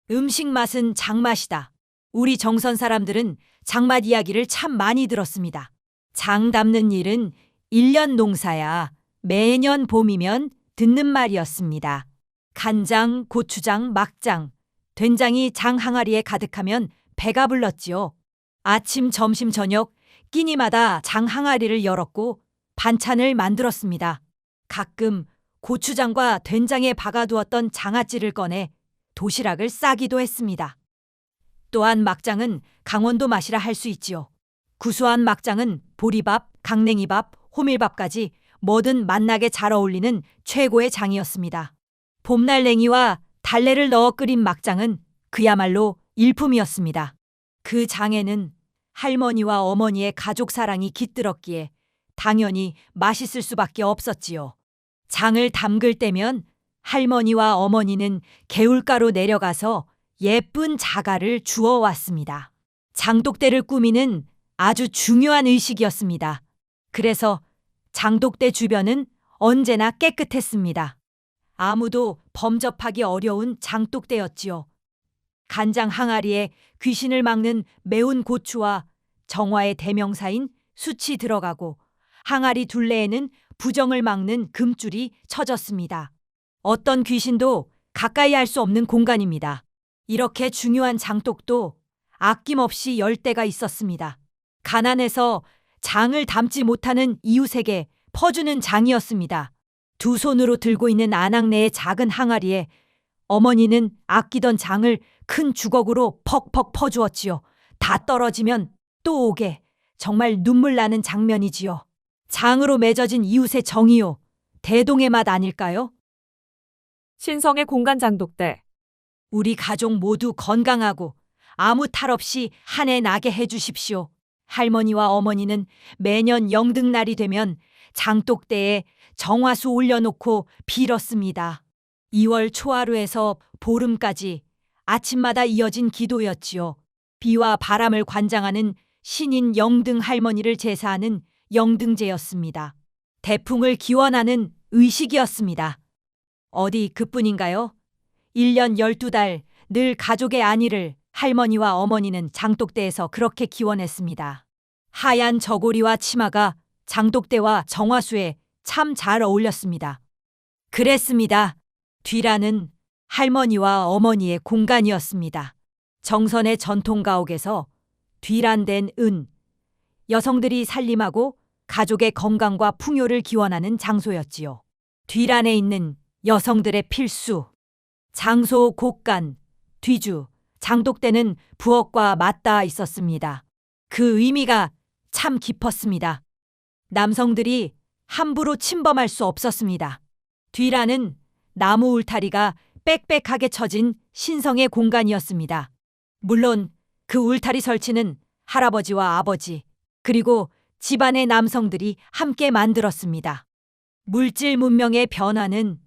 음식 맛은 장맛이다. 우리 정선 사람들은 장맛 이야기를 참 많이 들었습니다. 장 담는 일은 1년 농사야. 매년 봄이면 듣는 말이었습니다. 간장, 고추장, 막장, 된장이 장 항아리에 가득하면 배가 불렀지요. 아침, 점심, 저녁 끼니마다 장 항아리를 열었고 반찬을 만들었습니다. 가끔 고추장과 된장에 박아두었던 장아찌를 꺼내 도시락을 싸기도 했습니다. 또한 막장은 강원도 맛이라 할 수 있지요. 구수한 막장은 보리밥, 강냉이밥, 호밀밥까지 뭐든 맛나게 잘 어울리는 최고의 장이었습니다. 봄날 냉이와 달래를 넣어 끓인 막장은 그야말로 일품이었습니다. 그 장에는 할머니와 어머니의 가족 사랑이 깃들었기에 당연히 맛있을 수밖에 없었지요. 장을 담글 때면 할머니와 어머니는 개울가로 내려가서 예쁜 자갈을 주워 왔습니다. 장독대를 꾸미는 아주 중요한 의식이었습니다. 그래서 장독대 주변은 언제나 깨끗했습니다. 아무도 범접하기 어려운 장독대였지요. 간장 항아리에 귀신을 막는 매운 고추와 정화의 대명사인 숯이 들어가고 항아리 둘레에는 부정을 막는 금줄이 쳐졌습니다. 어떤 귀신도 가까이 할 수 없는 공간입니다. 이렇게 중요한 장독도 아낌없이 열 때가 있었습니다. 가난해서 장을 담지 못하는 이웃에게 퍼주는 장이었습니다. 두 손으로 들고 있는 아낙네의 작은 항아리에 어머니는 아끼던 장을 큰 주걱으로 퍽퍽 퍼주었지요. 다 떨어지면 또 오게. 정말 눈물 나는 장면이지요. 장으로 맺어진 이웃의 정이요. 대동의 맛 아닐까요? 신성의 공간 장독대. 우리 가족 모두 건강하고 아무 탈 없이 한 해 나게 해주십시오. 할머니와 어머니는 매년 영등날이 되면 장독대에 정화수 올려놓고 빌었습니다. 2월 초하루에서 보름까지 아침마다 이어진 기도였지요. 비와 바람을 관장하는 신인 영등 할머니를 제사하는 영등제였습니다. 대풍을 기원하는 의식이었습니다. 어디 그뿐인가요? 1년 12달 늘 가족의 안위를 할머니와 어머니는 장독대에서 그렇게 기원했습니다. 하얀 저고리와 치마가 장독대와 정화수에 참 잘 어울렸습니다. 그랬습니다. 뒤라는 할머니와 어머니의 공간이었습니다. 정선의 전통가옥에서 뒤란된 은, 여성들이 살림하고 가족의 건강과 풍요를 기원하는 장소였지요. 뒤란에 있는 여성들의 필수, 장소 곡간, 뒤주, 장독대는 부엌과 맞닿아 있었습니다. 그 의미가 참 깊었습니다. 남성들이 함부로 침범할 수 없었습니다. 뒤라는 나무 울타리가 빽빽하게 쳐진 신성의 공간이었습니다. 물론 그 울타리 설치는 할아버지와 아버지, 그리고 집안의 남성들이 함께 만들었습니다. 물질 문명의 변화는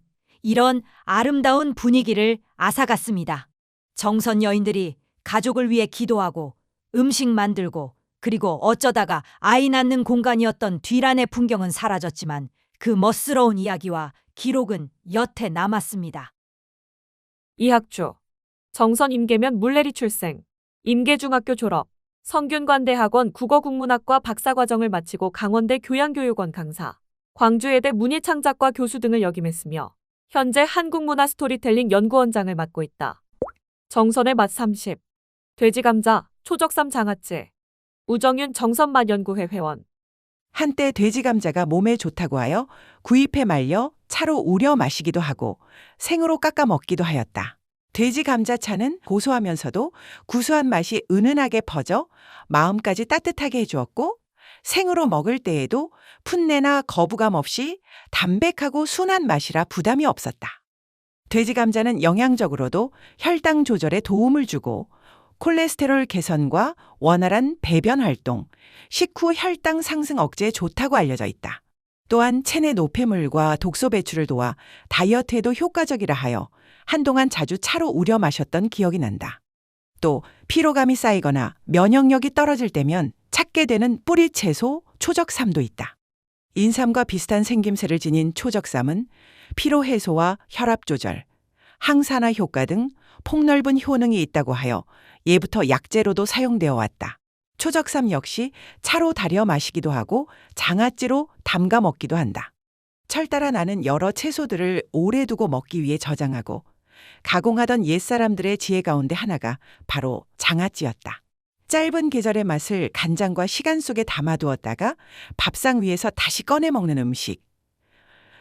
이런 아름다운 분위기를 앗아갔습니다. 정선 여인들이 가족을 위해 기도하고 음식 만들고 그리고 어쩌다가 아이 낳는 공간이었던 뒤란의 풍경은 사라졌지만 그 멋스러운 이야기와 기록은 여태 남았습니다. 이학주. 정선 임계면 물내리 출생. 임계중학교 졸업. 성균관대학원 국어국문학과 박사과정을 마치고 강원대 교양교육원 강사, 광주예대 문예창작과 교수 등을 역임했으며 현재 한국문화 스토리텔링 연구원장을 맡고 있다. 정선의 맛 30. 돼지감자, 초적삼 장아찌. 우정윤 정선맛연구회 회원. 한때 돼지 감자가 몸에 좋다고 하여 구입해 말려 차로 우려 마시기도 하고 생으로 깎아 먹기도 하였다. 돼지 감자차는 고소하면서도 구수한 맛이 은은하게 퍼져 마음까지 따뜻하게 해주었고 생으로 먹을 때에도 풋내나 거부감 없이 담백하고 순한 맛이라 부담이 없었다. 돼지 감자는 영양적으로도 혈당 조절에 도움을 주고 콜레스테롤 개선과 원활한 배변 활동, 식후 혈당 상승 억제에 좋다고 알려져 있다. 또한 체내 노폐물과 독소 배출을 도와 다이어트에도 효과적이라 하여 한동안 자주 차로 우려 마셨던 기억이 난다. 또 피로감이 쌓이거나 면역력이 떨어질 때면 찾게 되는 뿌리 채소 초적삼도 있다. 인삼과 비슷한 생김새를 지닌 초적삼은 피로 해소와 혈압 조절, 항산화 효과 등 폭넓은 효능이 있다고 하여 예부터 약재로도 사용되어 왔다. 초적삼 역시 차로 달여 마시기도 하고 장아찌로 담가 먹기도 한다. 철따라 나는 여러 채소들을 오래 두고 먹기 위해 저장하고 가공하던 옛사람들의 지혜 가운데 하나가 바로 장아찌였다. 짧은 계절의 맛을 간장과 시간 속에 담아두었다가 밥상 위에서 다시 꺼내 먹는 음식.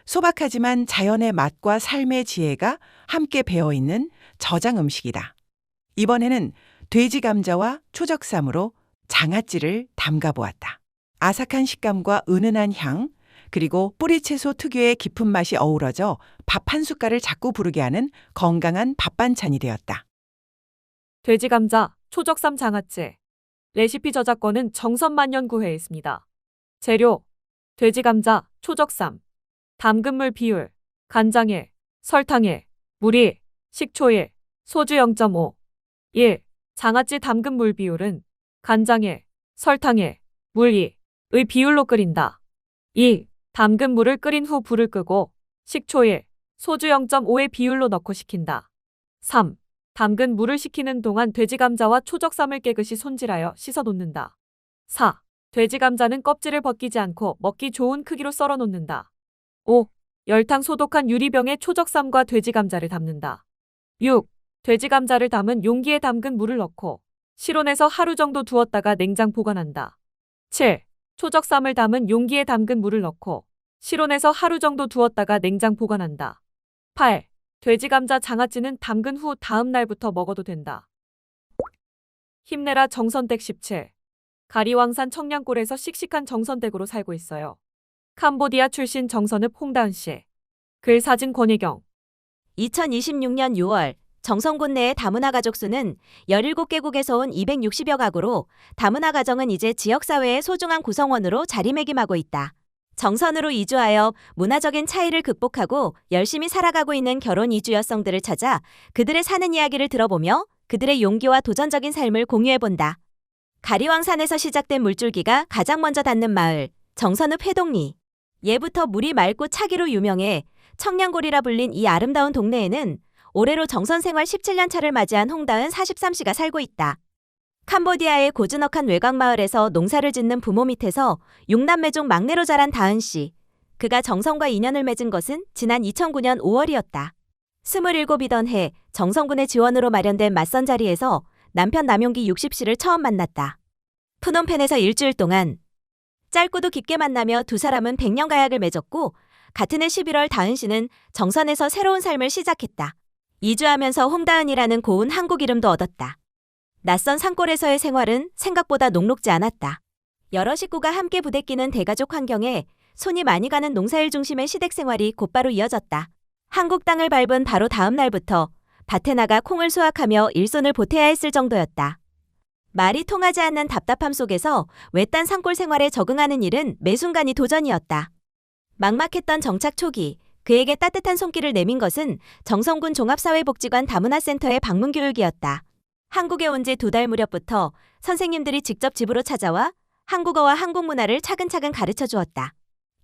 소박하지만 자연의 맛과 삶의 지혜가 함께 배어있는 저장 음식이다. 이번에는 돼지 감자와 초적삼으로 장아찌를 담가보았다. 아삭한 식감과 은은한 향, 그리고 뿌리채소 특유의 깊은 맛이 어우러져 밥 한 숟갈을 자꾸 부르게 하는 건강한 밥 반찬이 되었다. 돼지 감자, 초적삼 장아찌. 레시피 저작권은 정선만년구회에 있습니다. 재료: 돼지 감자, 초적삼. 담근물 비율: 간장 1, 설탕 1, 물 1, 식초 1, 소주 0.5. 1. 장아찌 담근물 비율은 간장 1, 설탕 1, 물 2의 비율로 끓인다. 2. 담근 물을 끓인 후 불을 끄고 식초 1, 소주 0.5의 비율로 넣고 식힌다. 3. 담근 물을 식히는 동안 돼지 감자와 초적삼을 깨끗이 손질하여 씻어 놓는다. 4. 돼지 감자는 껍질을 벗기지 않고 먹기 좋은 크기로 썰어 놓는다. 5. 열탕 소독한 유리병에 초적삼과 돼지 감자를 담는다. 6. 돼지 감자를 담은 용기에 담근 물을 넣고 실온에서 하루 정도 두었다가 냉장 보관한다. 7. 초적삼을 담은 용기에 담근 물을 넣고 실온에서 하루 정도 두었다가 냉장 보관한다. 8. 돼지 감자 장아찌는 담근 후 다음 날부터 먹어도 된다. 힘내라 정선댁 17. 가리왕산 청량골에서 씩씩한 정선댁으로 살고 있어요. 캄보디아 출신 정선읍 홍다은 씨. 글 사진 권혜경. 2026년 6월 정선군 내의 다문화 가족 수는 17개국에서 온 260여 가구로 다문화 가정은 이제 지역사회의 소중한 구성원으로 자리매김하고 있다. 정선으로 이주하여 문화적인 차이를 극복하고 열심히 살아가고 있는 결혼 이주 여성들을 찾아 그들의 사는 이야기를 들어보며 그들의 용기와 도전적인 삶을 공유해본다. 가리왕산에서 시작된 물줄기가 가장 먼저 닿는 마을, 정선읍 회동리. 예부터 물이 맑고 차기로 유명해 청량골이라 불린 이 아름다운 동네에는 올해로 정선 생활 17년 차를 맞이한 홍다은 43씨가 살고 있다. 캄보디아의 고즈넉한 외곽마을에서 농사를 짓는 부모 밑에서 6남매 중 막내로 자란 다은 씨. 그가 정선과 인연을 맺은 것은 지난 2009년 5월이었다. 27이던 해 정선군의 지원으로 마련된 맞선 자리에서 남편 남용기 60씨를 처음 만났다. 프놈펜에서 일주일 동안 짧고도 깊게 만나며 두 사람은 100년 가약을 맺었고 같은 해 11월 다은 씨는 정선에서 새로운 삶을 시작했다. 이주하면서 홍다은이라는 고운 한국 이름도 얻었다. 낯선 산골에서의 생활은 생각보다 녹록지 않았다. 여러 식구가 함께 부대끼는 대가족 환경에 손이 많이 가는 농사일 중심의 시댁 생활이 곧바로 이어졌다. 한국 땅을 밟은 바로 다음 날부터 밭에 나가 콩을 수확하며 일손을 보태야 했을 정도였다. 말이 통하지 않는 답답함 속에서 외딴 산골 생활에 적응하는 일은 매 순간이 도전이었다. 막막했던 정착 초기, 그에게 따뜻한 손길을 내민 것은 정선군 종합사회복지관 다문화센터의 방문 교육이었다. 한국에 온 지 2달 무렵부터 선생님들이 직접 집으로 찾아와 한국어와 한국 문화를 차근차근 가르쳐 주었다.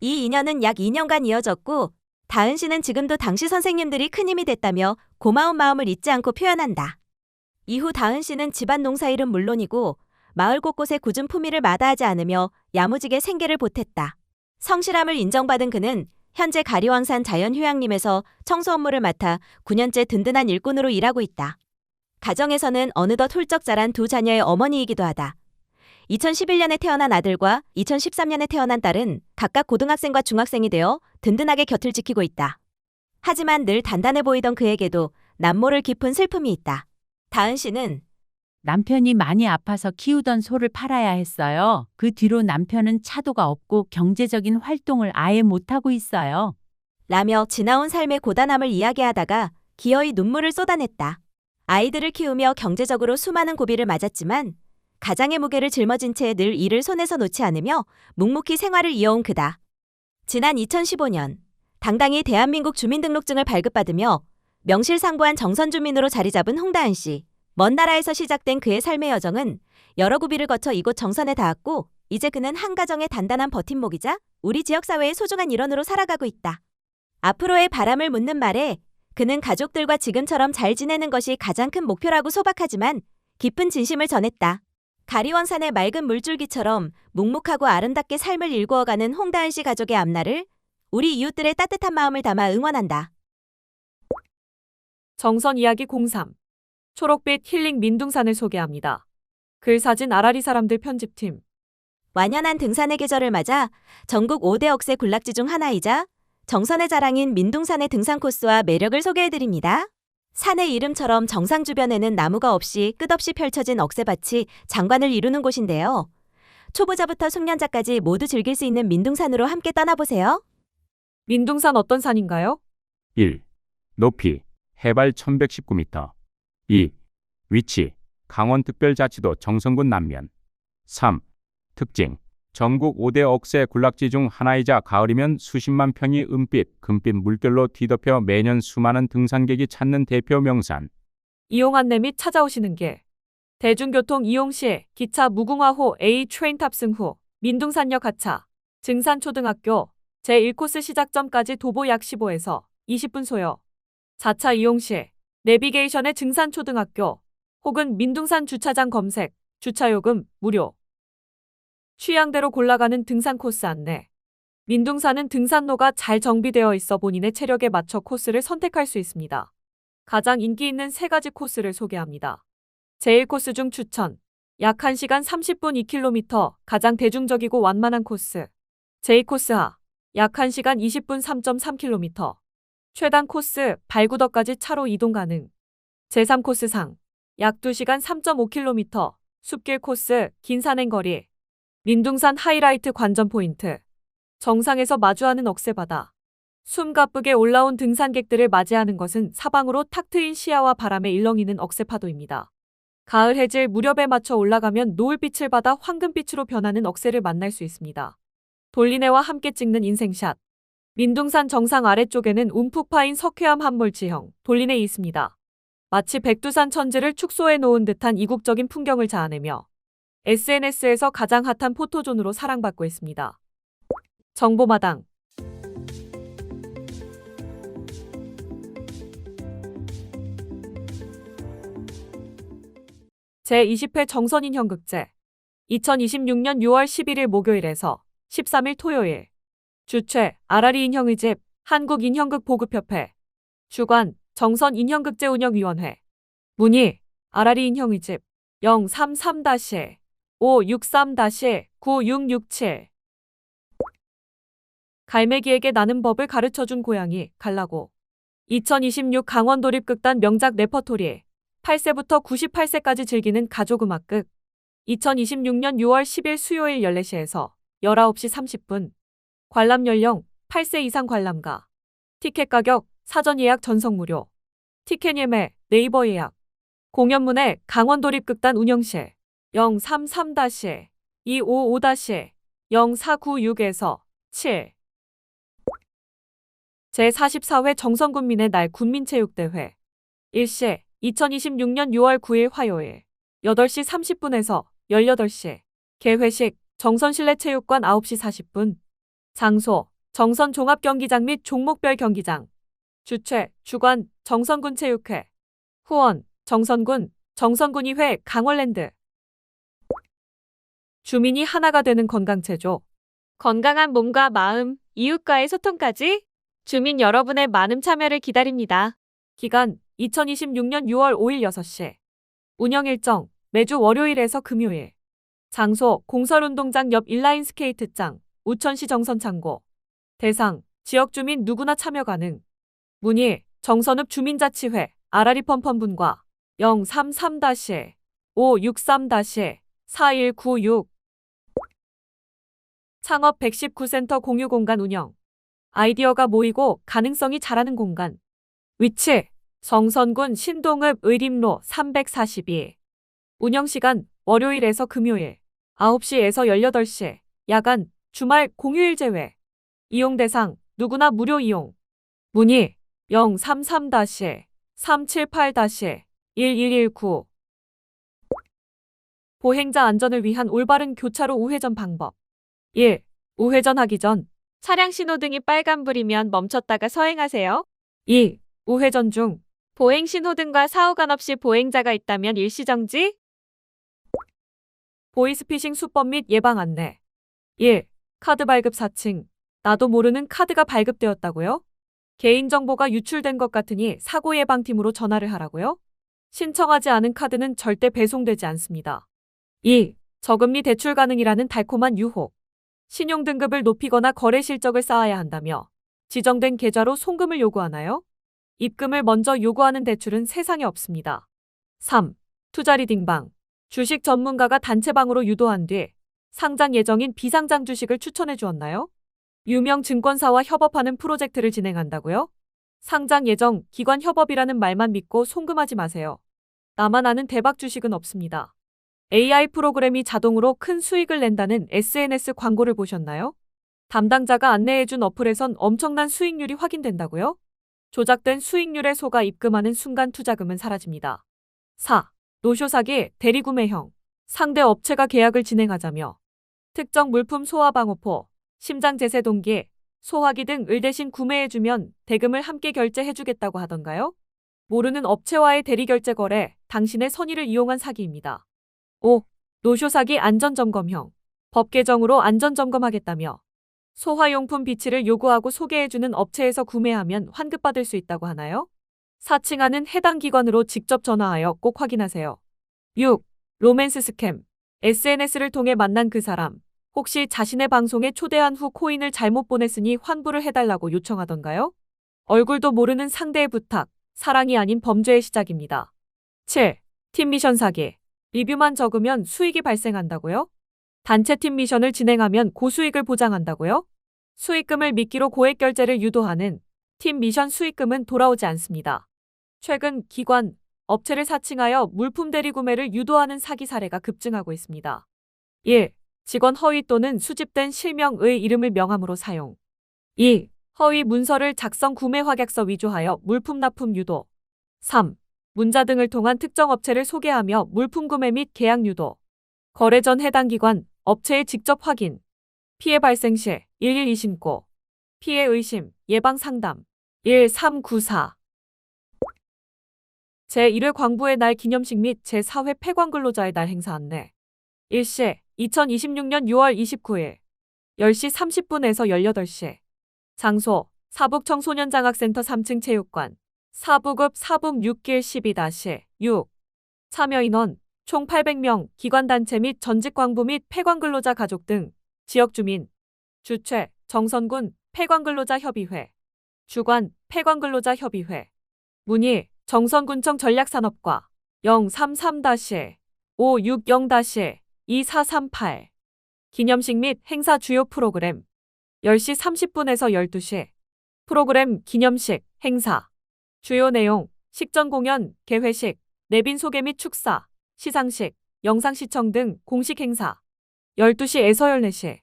이 인연은 약 2년간 이어졌고 다은 씨는 지금도 당시 선생님들이 큰 힘이 됐다며 고마운 마음을 잊지 않고 표현한다. 이후 다은 씨는 집안 농사일은 물론이고 마을 곳곳에 굳은 품위를 마다하지 않으며 야무지게 생계를 보탰다. 성실함을 인정받은 그는 현재 가리왕산 자연휴양림에서 청소 업무를 맡아 9년째 든든한 일꾼으로 일하고 있다. 가정에서는 어느덧 훌쩍 자란 두 자녀의 어머니이기도 하다. 2011년에 태어난 아들과 2013년에 태어난 딸은 각각 고등학생과 중학생이 되어 든든하게 곁을 지키고 있다. 하지만 늘 단단해 보이던 그에게도 남모를 깊은 슬픔이 있다. 다은 씨는 남편이 많이 아파서 키우던 소를 팔아야 했어요. 그 뒤로 남편은 차도가 없고 경제적인 활동을 아예 못하고 있어요. 라며 지나온 삶의 고단함을 이야기하다가 기어이 눈물을 쏟아냈다. 아이들을 키우며 경제적으로 수많은 고비를 맞았지만 가장의 무게를 짊어진 채 늘 일을 손에서 놓지 않으며 묵묵히 생활을 이어온 그다. 지난 2015년 당당히 대한민국 주민등록증을 발급받으며 명실상부한 정선주민으로 자리 잡은 홍다은 씨. 먼 나라에서 시작된 그의 삶의 여정은 여러 고비를 거쳐 이곳 정선에 닿았고 이제 그는 한 가정의 단단한 버팀목이자 우리 지역사회의 소중한 일원으로 살아가고 있다. 앞으로의 바람을 묻는 말에 그는 가족들과 지금처럼 잘 지내는 것이 가장 큰 목표라고 소박하지만 깊은 진심을 전했다. 가리원산의 맑은 물줄기처럼 묵묵하고 아름답게 삶을 일구어가는 홍다은 씨 가족의 앞날을 우리 이웃들의 따뜻한 마음을 담아 응원한다. 정선 이야기 03. 초록빛 힐링 민둥산을 소개합니다. 글 사진 아라리 사람들 편집팀. 완연한 등산의 계절을 맞아 전국 5대 억새 군락지 중 하나이자 정선의 자랑인 민둥산의 등산 코스와 매력을 소개해드립니다. 산의 이름처럼 정상 주변에는 나무가 없이 끝없이 펼쳐진 억새밭이 장관을 이루는 곳인데요. 초보자부터 숙련자까지 모두 즐길 수 있는 민둥산으로 함께 떠나보세요. 민둥산 어떤 산인가요? 1. 높이 해발 1119m. 2. 위치 강원특별자치도 정선군 남면. 3. 특징 전국 5대 억새 군락지 중 하나이자 가을이면 수십만 평이 은빛, 금빛 물결로 뒤덮여 매년 수많은 등산객이 찾는 대표 명산. 이용 안내 및 찾아오시는 길. 대중교통 이용 시 기차 무궁화호 A 트레인 탑승 후 민둥산역 하차, 증산초등학교 제1코스 시작점까지 도보 약 15에서 20분 소요. 4차 이용 시 내비게이션의 증산초등학교 혹은 민둥산 주차장 검색, 주차요금 무료. 취향대로 골라가는 등산 코스 안내. 민둥산은 등산로가 잘 정비되어 있어 본인의 체력에 맞춰 코스를 선택할 수 있습니다. 가장 인기 있는 3가지 코스를 소개합니다. 제1코스 중 추천. 약 1시간 30분 2km, 가장 대중적이고 완만한 코스. 제2코스 하. 약 1시간 20분 3.3km. 최단 코스, 발구덕까지 차로 이동 가능. 제3코스 상. 약 2시간 3.5km, 숲길 코스, 긴 산행거리. 민둥산 하이라이트 관전 포인트. 정상에서 마주하는 억새바다. 숨가쁘게 올라온 등산객들을 맞이하는 것은 사방으로 탁 트인 시야와 바람에 일렁이는 억새파도입니다. 가을 해질 무렵에 맞춰 올라가면 노을빛을 받아 황금빛으로 변하는 억새를 만날 수 있습니다. 돌리네와 함께 찍는 인생샷. 민둥산 정상 아래쪽에는 움푹 파인 석회암 함몰지형, 돌리네이 있습니다. 마치 백두산 천지를 축소해 놓은 듯한 이국적인 풍경을 자아내며 SNS에서 가장 핫한 포토존으로 사랑받고 있습니다. 정보마당. 제20회 정선인형극제. 2026년 6월 11일 목요일에서 13일 토요일. 주최 아라리 인형의 집 한국인형극 보급협회. 주관 정선인형극제 운영위원회. 문의 아라리 인형의 집 033-563-9667. 갈매기에게 나는 법을 가르쳐준 고양이 갈라고. 2026 강원도립극단 명작 레퍼토리. 8세부터 98세까지 즐기는 가족음악극. 2026년 6월 10일 수요일 14시에서 19시 30분. 관람 연령 8세 이상 관람가. 티켓 가격 사전 예약 전석 무료. 티켓 예매 네이버 예약. 공연문의 강원도립극단 운영실 033-255-0496에서 7. 제44회 정선군민의 날 군민체육대회. 일시 2026년 6월 9일 화요일 8시 30분에서 18시. 개회식 정선실내체육관 9시 40분. 장소 정선 종합경기장 및 종목별 경기장. 주최 주관 정선군 체육회. 후원 정선군 정선군의회 강원랜드. 주민이 하나가 되는 건강체조. 건강한 몸과 마음, 이웃과의 소통까지 주민 여러분의 많은 참여를 기다립니다. 기간 2026년 6월 5일 6시. 운영 일정 매주 월요일에서 금요일. 장소 공설운동장 옆 인라인 스케이트장 우천시 정선창고. 대상 지역 주민 누구나 참여 가능. 문의 정선읍 주민자치회 아라리 펌펌분과 033-563-4196. 창업 119센터 공유공간 운영. 아이디어가 모이고 가능성이 자라는 공간. 위치 정선군 신동읍 의림로 342. 운영시간 월요일에서 금요일 9시에서 18시. 야간 주말 공휴일 제외. 이용 대상 누구나 무료 이용. 문의 033-378-1119. 보행자 안전을 위한 올바른 교차로 우회전 방법. 1. 우회전하기 전 차량 신호등이 빨간불이면 멈췄다가 서행하세요. 2. 우회전 중 보행 신호등과 사후간 없이 보행자가 있다면 일시정지. 보이스피싱 수법 및 예방 안내. 1. 카드 발급 사칭. 나도 모르는 카드가 발급되었다고요? 개인정보가 유출된 것 같으니 사고 예방팀으로 전화를 하라고요? 신청하지 않은 카드는 절대 배송되지 않습니다. 2. 저금리 대출 가능이라는 달콤한 유혹. 신용등급을 높이거나 거래 실적을 쌓아야 한다며 지정된 계좌로 송금을 요구하나요? 입금을 먼저 요구하는 대출은 세상에 없습니다. 3. 투자 리딩방. 주식 전문가가 단체방으로 유도한 뒤 상장 예정인 비상장 주식을 추천해 주었나요? 유명 증권사와 협업하는 프로젝트를 진행한다고요? 상장 예정 기관 협업이라는 말만 믿고 송금하지 마세요. 나만 아는 대박 주식은 없습니다. AI 프로그램이 자동으로 큰 수익을 낸다는 SNS 광고를 보셨나요? 담당자가 안내해준 어플에선 엄청난 수익률이 확인된다고요? 조작된 수익률에 속아 입금하는 순간 투자금은 사라집니다. 4. 노쇼 사기 대리구매형. 상대 업체가 계약을 진행하자며 특정 물품 소화 방어포, 심장 제세 동기, 소화기 등을 대신 구매해주면 대금을 함께 결제해주겠다고 하던가요? 모르는 업체와의 대리결제 거래, 당신의 선의를 이용한 사기입니다. 5. 노쇼 사기 안전점검형. 법 개정으로 안전점검하겠다며 소화용품 비치를 요구하고 소개해주는 업체에서 구매하면 환급받을 수 있다고 하나요? 사칭하는 해당 기관으로 직접 전화하여 꼭 확인하세요. 6. 로맨스 스캠. SNS를 통해 만난 그 사람. 혹시 자신의 방송에 초대한 후 코인을 잘못 보냈으니 환불을 해달라고 요청하던가요? 얼굴도 모르는 상대의 부탁. 사랑이 아닌 범죄의 시작입니다. 7. 팀 미션 사기. 리뷰만 적으면 수익이 발생한다고요? 단체팀 미션을 진행하면 고수익을 보장한다고요? 수익금을 미끼로 고액 결제를 유도하는 팀 미션 수익금은 돌아오지 않습니다. 최근 기관, 업체를 사칭하여 물품 대리 구매를 유도하는 사기 사례가 급증하고 있습니다. 1. 직원 허위 또는 수집된 실명의 이름을 명함으로 사용. 2. 허위 문서를 작성 구매 확약서 위조하여 물품 납품 유도. 3. 문자 등을 통한 특정 업체를 소개하며 물품 구매 및 계약 유도. 거래 전 해당 기관, 업체의 직접 확인. 피해 발생 시 112 신고. 피해 의심, 예방 상담. 1394. 제1회 광부의 날 기념식 및 제4회 폐광근로자의 날 행사 안내. 일시 2026년 6월 29일 10시 30분에서 18시. 장소 사북청소년장학센터 3층 체육관. 사북읍 사북 6길 12-6. 참여 인원 총 800명, 기관단체 및 전직 광부 및 폐광근로자 가족 등 지역 주민. 주최 정선군 폐광근로자협의회. 주관 폐광근로자 협의회. 문의 정선군청 전략산업과 033-560-2438. 기념식 및 행사 주요 프로그램 10시 30분에서 12시. 프로그램 기념식, 행사. 주요 내용 식전 공연, 개회식, 내빈 소개 및 축사, 시상식, 영상시청 등 공식 행사. 12시에서 14시.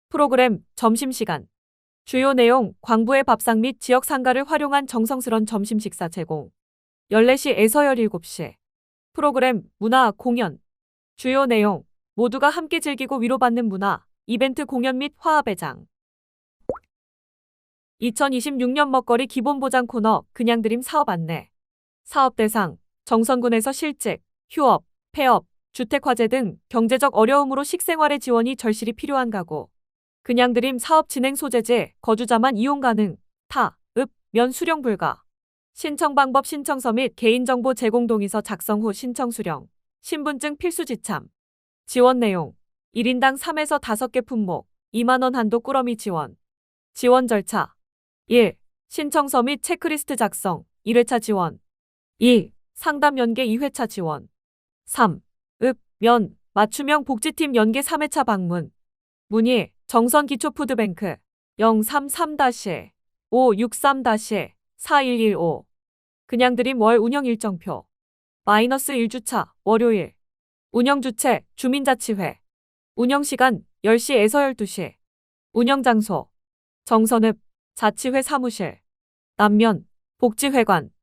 프로그램 점심시간. 주요 내용 광부의 밥상 및 지역 상가를 활용한 정성스런 점심 식사 제공. 14시에서 17시. 프로그램 문화 공연. 주요 내용 모두가 함께 즐기고 위로받는 문화, 이벤트 공연 및 화합회장. 2026년 먹거리 기본보장 코너 그냥 드림 사업 안내. 사업 대상 정선군에서 실직, 휴업, 폐업, 주택화재 등 경제적 어려움으로 식생활의 지원이 절실히 필요한 가구. 그냥 드림 사업 진행 소재지 거주자만 이용 가능. 타, 읍, 면 수령 불가. 신청 방법 신청서 및 개인정보 제공 동의서 작성 후 신청 수령. 신분증 필수 지참. 지원 내용 1인당 3에서 5개 품목 2만 원 한도 꾸러미 지원. 지원 절차 1. 신청서 및 체크리스트 작성 1회차 지원. 2. 상담 연계 2회차 지원. 3. 읍, 면, 맞춤형 복지팀 연계 3회차 방문. 문의 정선기초푸드뱅크 033-563-4115. 그냥 드림 월 운영 일정표. 마이너스 1주차 월요일. 운영주체 주민자치회. 운영시간 10시에서 12시. 운영장소 정선읍 자치회 사무실. 남면 복지회관.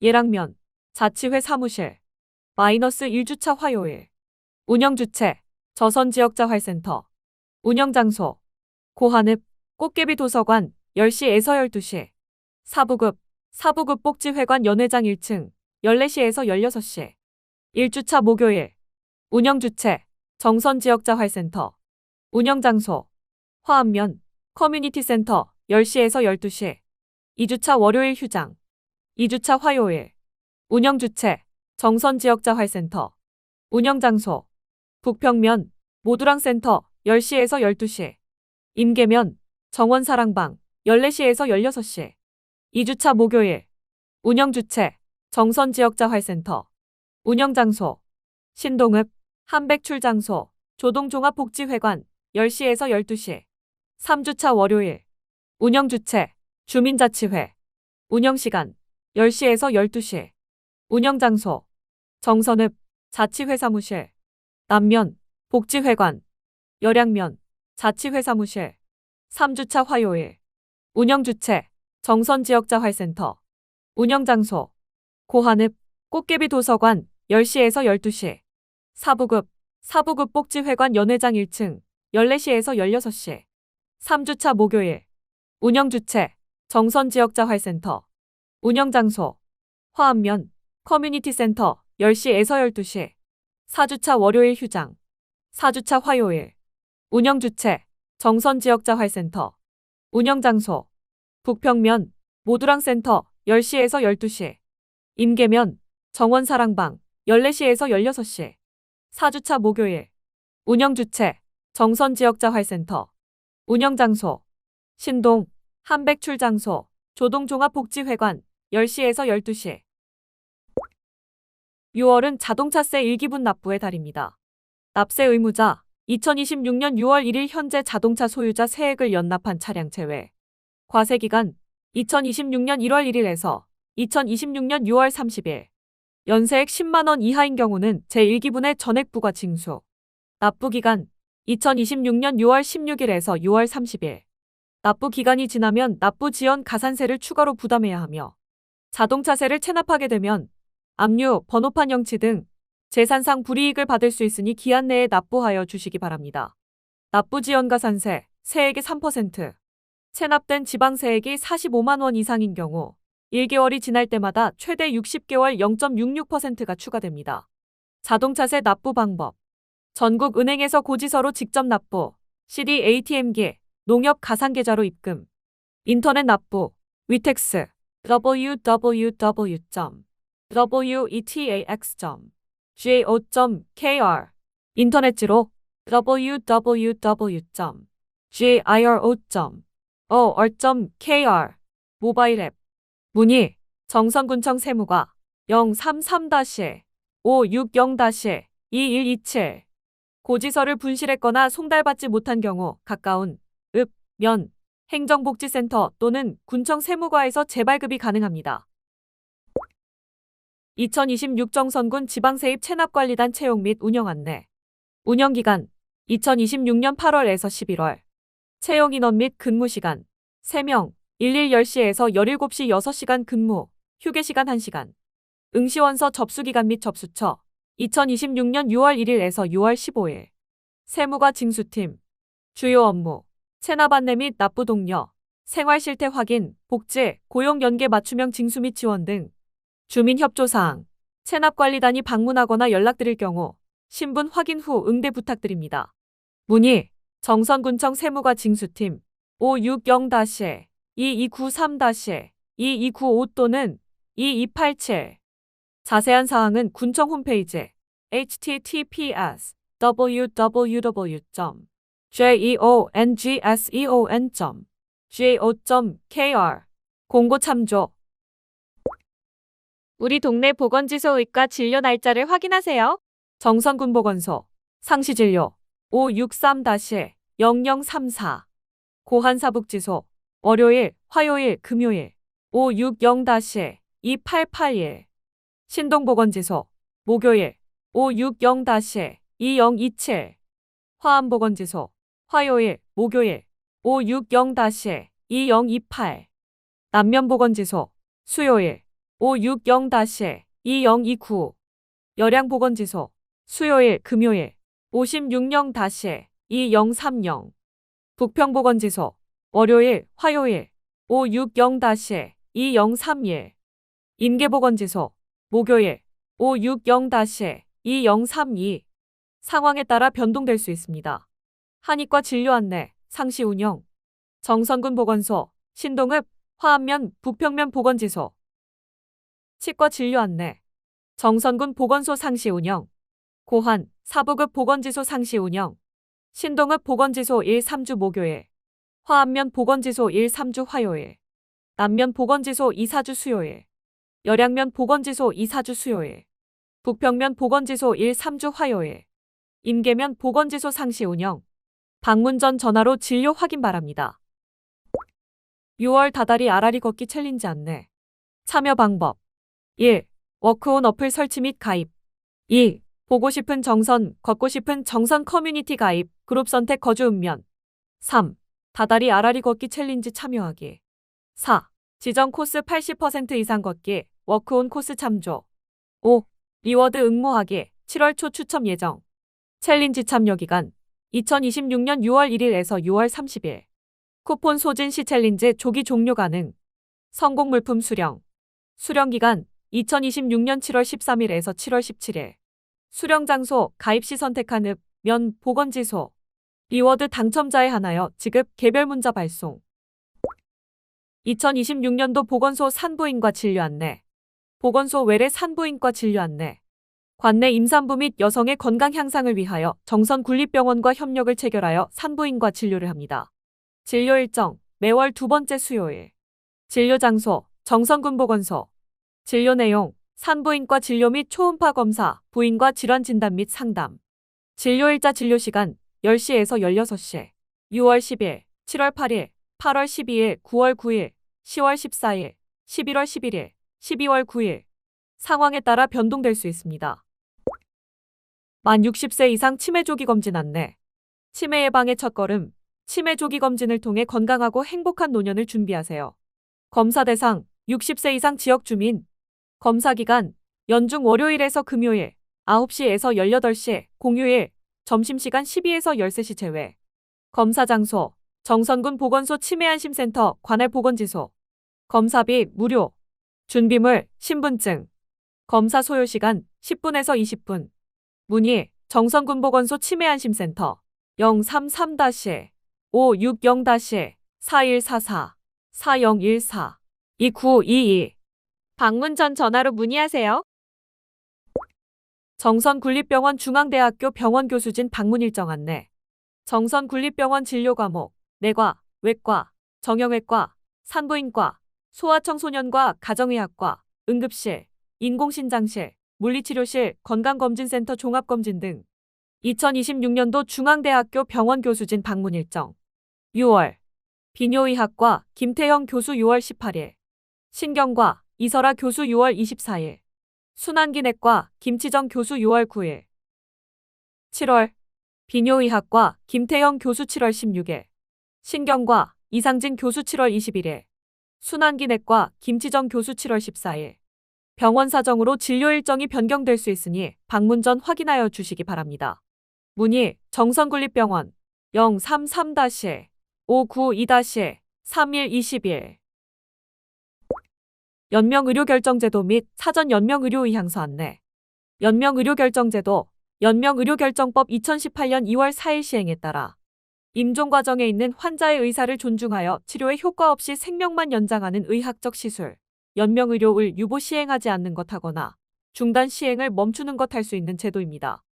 예랑면 자치회 사무실. 마이너스 1주차 화요일. 운영주체 저선지역자활센터. 운영장소 고한읍 꽃게비 도서관 10시에서 12시. 사북읍 복지회관 연회장 1층 14시에서 16시. 1주차 목요일. 운영주체 정선지역자활센터. 운영장소. 화암면, 커뮤니티센터 10시에서 12시. 2주차 월요일 휴장. 2주차 화요일. 운영주체, 정선지역자활센터. 운영장소. 북평면, 모두랑센터 10시에서 12시. 임계면, 정원사랑방 14시에서 16시. 2주차 목요일. 운영주체, 정선지역자활센터. 운영장소. 신동읍, 한백출장소, 조동종합복지회관 10시에서 12시. 3주차 월요일. 운영주체, 주민자치회. 운영시간 10시에서 12시. 운영장소. 정선읍, 자치회 사무실. 남면, 복지회관. 열양면, 자치회 사무실. 3주차 화요일. 운영주체, 정선지역자활센터. 운영장소. 고한읍, 꽃게비 도서관 10시에서 12시. 사부급 복지회관 연회장 1층 14시에서 16시. 3주차 목요일. 운영주체, 정선지역자활센터. 운영장소. 화암면, 커뮤니티센터 10시에서 12시. 4주차 월요일 휴장. 4주차 화요일. 운영주체, 정선지역자활센터. 운영장소. 북평면, 모두랑센터 10시에서 12시. 임계면, 정원사랑방 14시에서 16시. 4주차 목요일. 운영주체, 정선지역자활센터. 운영장소. 신동, 한백출장소, 조동종합복지회관 10시에서 12시. 6월은 자동차세 일기분 납부의 달입니다. 납세 의무자, 2026년 6월 1일 현재 자동차 소유자 세액을 연납한 차량 제외. 과세기간, 2026년 1월 1일에서 2026년 6월 30일. 연세액 10만 원 이하인 경우는 제1기분의 전액부과 징수. 납부기간, 2026년 6월 16일에서 6월 30일. 납부 기간이 지나면 납부 지연 가산세를 추가로 부담해야 하며 자동차세를 체납하게 되면 압류, 번호판 영치 등 재산상 불이익을 받을 수 있으니 기한 내에 납부하여 주시기 바랍니다. 납부 지연 가산세, 세액의 3%. 체납된 지방세액이 45만 원 이상인 경우 1개월이 지날 때마다 최대 60개월 0.66%가 추가됩니다. 자동차세 납부 방법. 전국 은행에서 고지서로 직접 납부, CD ATM기, 농협 가상계좌로 입금, 인터넷 납부, 위텍스, www.wetax.go.kr, 인터넷지로 www.giro.or.kr, 모바일 앱. 문의, 정선군청 세무과 033-560-2127. 고지서를 분실했거나 송달받지 못한 경우 가까운 읍, 면, 행정복지센터 또는 군청 세무과에서 재발급이 가능합니다. 2026 정선군 지방세입 체납관리단 채용 및 운영 안내. 운영기간 2026년 8월에서 11월. 채용 인원 및 근무시간 3명, 10시에서 17시 6시간 근무, 휴게시간 1시간. 응시원서 접수기간 및 접수처 2026년 6월 1일에서 6월 15일. 세무과 징수팀. 주요 업무. 체납 안내 및 납부 독려, 생활실태 확인, 복지, 고용 연계 맞춤형 징수 및 지원 등. 주민 협조사항. 체납관리단이 방문하거나 연락드릴 경우 신분 확인 후 응대 부탁드립니다. 문의, 정선군청 세무과 징수팀 560-2293-2295 또는 2287. 자세한 사항은 군청 홈페이지 https://www.jeongseon.go.kr 공고 참조. 우리 동네 보건지소 의과 진료 날짜를 확인하세요. 정선군 보건소 상시진료 563-0034. 고한사북지소 월요일, 화요일, 금요일 560-2881. 신동보건지소 목요일 560-2027. 화암보건지소 화요일, 목요일 560-2028. 남면보건지소 수요일 560-2029. 열양보건지소 수요일, 금요일 56-2030. 북평보건지소 월요일, 화요일 560-2031. 임계보건지소 목요일 560-2032. 상황에 따라 변동될 수 있습니다. 한의과 진료 안내, 상시 운영. 정선군 보건소, 신동읍, 화암면, 북평면 보건지소. 치과 진료 안내. 정선군 보건소 상시 운영. 고환, 사부급 보건지소 상시 운영. 신동읍 보건지소 1, 3주 목요일. 화암면 보건지소 1, 3주 화요일. 남면 보건지소 2, 4주 수요일. 열양면 보건지소 2, 4주 수요일. 북평면 보건지소 1, 3주 화요일. 임계면 보건지소 상시 운영. 방문 전 전화로 진료 확인 바랍니다. 6월 다다리 아라리 걷기 챌린지 안내. 참여 방법. 1. 워크온 어플 설치 및 가입. 2. 보고 싶은 정선, 걷고 싶은 정선 커뮤니티 가입, 그룹 선택 거주 읍면. 3. 다다리 아라리 걷기 챌린지 참여하기. 4. 지정 코스 80% 이상 걷기, 워크온 코스 참조. 5. 리워드 응모하기, 7월 초 추첨 예정. 챌린지 참여 기간 2026년 6월 1일에서 6월 30일. 쿠폰 소진 시 챌린지 조기 종료 가능. 성공 물품 수령. 수령 기간 2026년 7월 13일에서 7월 17일. 수령 장소 가입 시 선택한 읍, 면, 보건지소. 리워드 당첨자에 한하여 지급 개별 문자 발송. 2026년도 보건소 산부인과 진료 안내. 보건소 외래 산부인과 진료 안내. 관내 임산부 및 여성의 건강 향상을 위하여 정선군립병원과 협력을 체결하여 산부인과 진료를 합니다. 진료 일정, 매월 두 번째 수요일. 진료 장소, 정선군보건소. 진료 내용, 산부인과 진료 및 초음파 검사, 부인과 질환 진단 및 상담. 진료일자 진료시간, 10시에서 16시. 6월 10일, 7월 8일, 8월 12일, 9월 9일, 10월 14일, 11월 11일, 12월 9일. 상황에 따라 변동될 수 있습니다. 만 60세 이상 치매 조기 검진 안내. 치매 예방의 첫걸음. 치매 조기 검진을 통해 건강하고 행복한 노년을 준비하세요. 검사 대상 60세 이상 지역 주민. 검사 기간 연중 월요일에서 금요일 9시에서 18시, 공휴일 점심시간 12에서 13시 제외. 검사 장소 정선군 보건소 치매안심센터 관할 보건지소. 검사비 무료. 준비물 신분증. 검사 소요시간 10분에서 20분. 문의 정선군보건소 치매안심센터 033-560-4144 4014 2922. 방문 전 전화로 문의하세요. 정선군립병원 중앙대학교 병원 교수진 방문 일정 안내. 정선군립병원 진료 과목 내과, 외과, 정형외과, 산부인과, 소아청소년과 가정의학과, 응급실, 인공신장실, 물리치료실, 건강검진센터 종합검진 등 2026년도 중앙대학교 병원 교수진 방문 일정. 6월 비뇨의학과 김태형 교수 6월 18일. 신경과 이설아 교수 6월 24일. 순환기내과 김치정 교수 6월 9일. 7월 비뇨의학과 김태형 교수 7월 16일. 신경과 이상진 교수 7월 21일. 순환기내과 김치정 교수 7월 14일. 병원 사정으로 진료 일정이 변경될 수 있으니 방문 전 확인하여 주시기 바랍니다. 문의 정선군립병원 033-592-3121. 연명의료결정제도 및 사전 연명의료의향서 안내. 연명의료결정제도, 연명의료결정법 2018년 2월 4일 시행에 따라 임종 과정에 있는 환자의 의사를 존중하여 치료의 효과 없이 생명만 연장하는 의학적 시술, 연명의료를 유보 시행하지 않는 것 하거나 중단 시행을 멈추는 것 할 수 있는 제도입니다.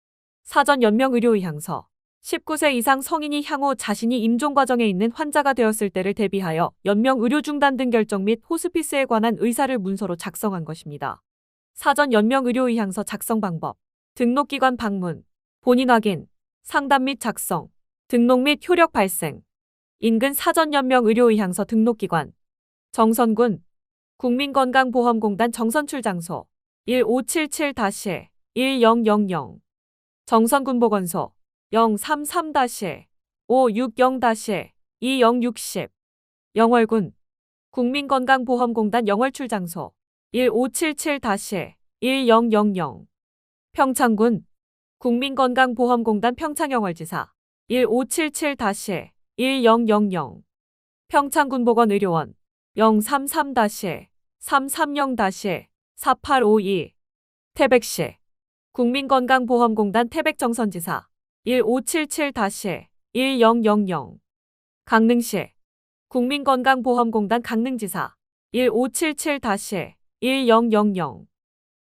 사전 연명의료의향서 19세 이상 성인이 향후 자신이 임종 과정에 있는 환자가 되었을 때를 대비하여 연명의료 중단 등 결정 및 호스피스에 관한 의사를 문서로 작성한 것입니다. 사전 연명의료의향서 작성 방법. 등록기관 방문, 본인 확인, 상담 및 작성, 등록 및 효력 발생. 인근 사전 연명의료의향서 등록기관. 정선군 국민건강보험공단 정선출장소 1577-1000. 정선군보건소 033-560-2060. 영월군 국민건강보험공단 영월출장소 1577-1000. 평창군 국민건강보험공단 평창영월지사 1577-1000. 평창군보건의료원 033-330-4852. 태백시 국민건강보험공단 태백정선지사 1577-1000 강릉시 국민건강보험공단 강릉지사 1577-1000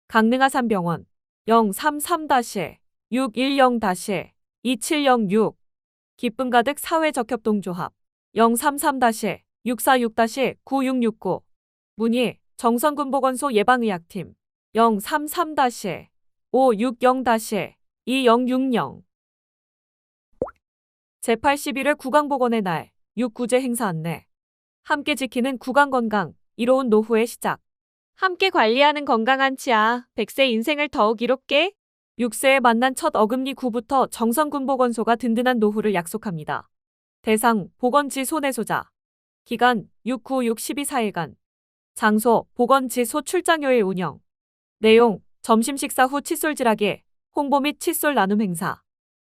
강릉아산병원 033-610-2706 기쁨가득 사회적협동조합 033-646-9669 문의 정선군보건소 예방의학팀 033-560-2060 제81회 구강보건의 날 6구제 행사 안내 함께 지키는 구강건강 이로운 노후의 시작 함께 관리하는 건강한 치아 100세 인생을 더욱 이롭게 6세에 만난 첫 어금니 구부터 정선군보건소가 든든한 노후를 약속합니다. 대상 보건지 손해소자 기간 6-9-6-12 4일간 장소 보건지소 출장요일 운영 내용 점심 식사 후 칫솔질하기 홍보 및 칫솔 나눔 행사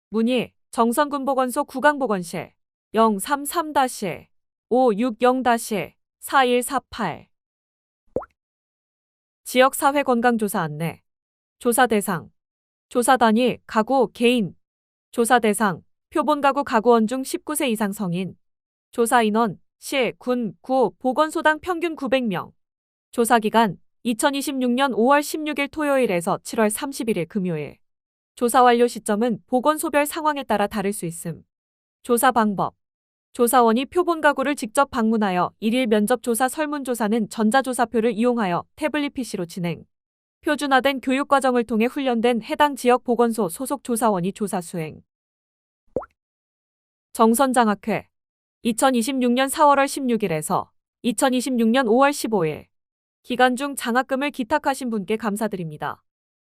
문의 정선군보건소 구강보건실 033-560-4148 지역사회건강조사 안내 조사 대상 조사 단위 가구 개인 조사 대상 표본가구 가구원 중 19세 이상 성인 조사 인원 시, 군, 구, 보건소당 평균 900명 조사기간 2026년 5월 16일 토요일에서 7월 31일 금요일 조사 완료 시점은 보건소별 상황에 따라 다를 수 있음. 조사 방법 조사원이 표본 가구를 직접 방문하여 1일 면접 조사 설문조사는 전자조사표를 이용하여 태블릿 PC로 진행. 표준화된 교육과정을 통해 훈련된 해당 지역 보건소 소속 조사원이 조사 수행. 정선장학회 2026년 4월 16일에서 2026년 5월 15일 기간 중 장학금을 기탁하신 분께 감사드립니다.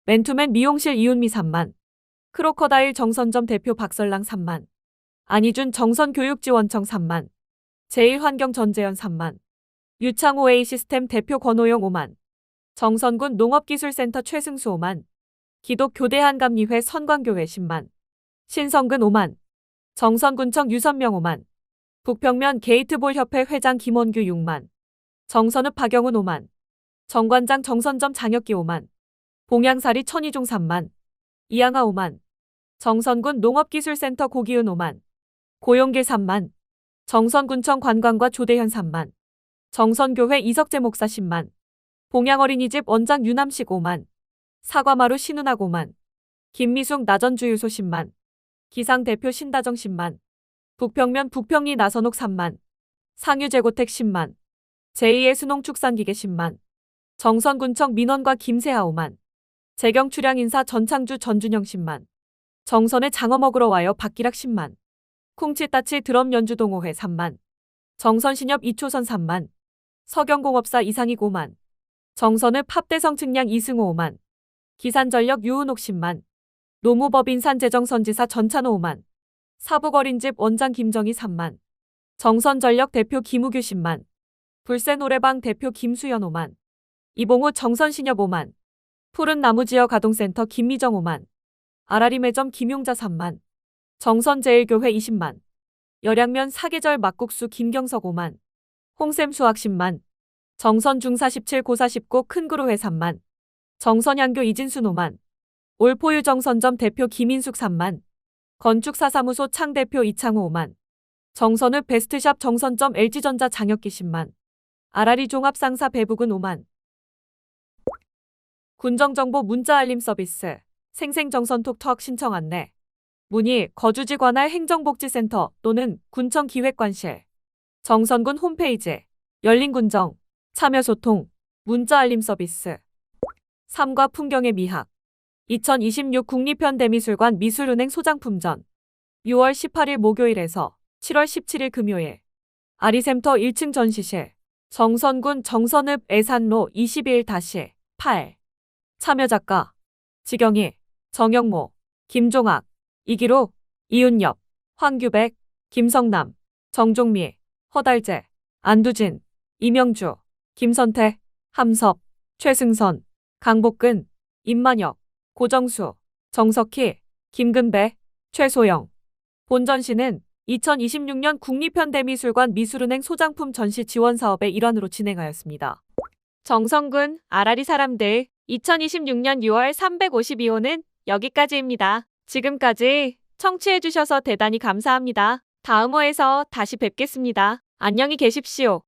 맨투맨 미용실 이윤미 3만 크로커다일 정선점 대표 박설랑 3만 안희준 정선교육지원청 3만 제1환경 전재현 3만 유창호 A시스템 대표 권호영 5만 정선군 농업기술센터 최승수 5만 기독교대한감리회 선광교회 10만 신성근 5만 정선군청 유선명 5만 북평면 게이트볼협회 회장 김원규 6만 정선읍 박영훈 5만 정관장 정선점 장혁기 5만 봉양사리 천희종 3만 이양아 5만 정선군 농업기술센터 고기은 5만 고용길 3만 정선군청 관광과 조대현 3만 정선교회 이석재 목사 10만 봉양어린이집 원장 유남식 5만 사과마루 신은학 5만 김미숙 나전주유소 10만 기상대표 신다정 10만 북평면 북평리 나선옥 3만 상유제고택 10만 제2의 수농축산기계 10만 정선군청 민원과 김세하 5만 재경출양인사 전창주 전준영 10만 정선의 장어 먹으러 와요 박기락 10만 쿵치따치 드럼 연주 동호회 3만 정선신협 2초선 3만 서경공업사 이상익 5만 정선의 팝대성 측량 이승호 5만 기산전력 유은옥 10만 노무법인산 재정선지사 전찬호 5만 사북어린집 원장 김정희 3만 정선전력 대표 김우규 10만 불새노래방 대표 김수연 5만 이봉우 정선신협 5만 푸른나무지역 아동센터 김미정 5만 아라리 매점 김용자 3만 정선제일교회 20만 열양면 사계절 막국수 김경석 5만 홍샘 수학 10만 정선중사 17 고사 19 큰그루회 3만 정선양교 이진순 5만 올포유 정선점 대표 김인숙 3만 건축사사무소 창대표 이창호 5만 정선읍 베스트샵 정선점 LG전자 장혁기 10만 아라리 종합상사 배북은 5만 군정정보 문자알림 서비스 생생정선톡 턱 신청 안내 문의 거주지 관할 행정복지센터 또는 군청기획관실 정선군 홈페이지 열린군정 참여소통 문자알림 서비스 삶과 풍경의 미학 2026 국립현대미술관 미술은행 소장품전 6월 18일 목요일에서 7월 17일 금요일 아리센터 1층 전시실 정선군 정선읍 애산로 21-8 참여작가 지경희, 정영모, 김종학, 이기록, 이윤엽, 황규백, 김성남, 정종미, 허달재, 안두진, 이명주, 김선태, 함섭, 최승선, 강복근, 임만혁, 고정수, 정석희, 김근배, 최소영. 본전시는 2026년 국립현대미술관 미술은행 소장품 전시 지원 사업의 일환으로 진행하였습니다. 정선군 아라리 사람들 2026년 6월 352호는 여기까지입니다. 지금까지 청취해주셔서 대단히 감사합니다. 다음 호에서 다시 뵙겠습니다. 안녕히 계십시오.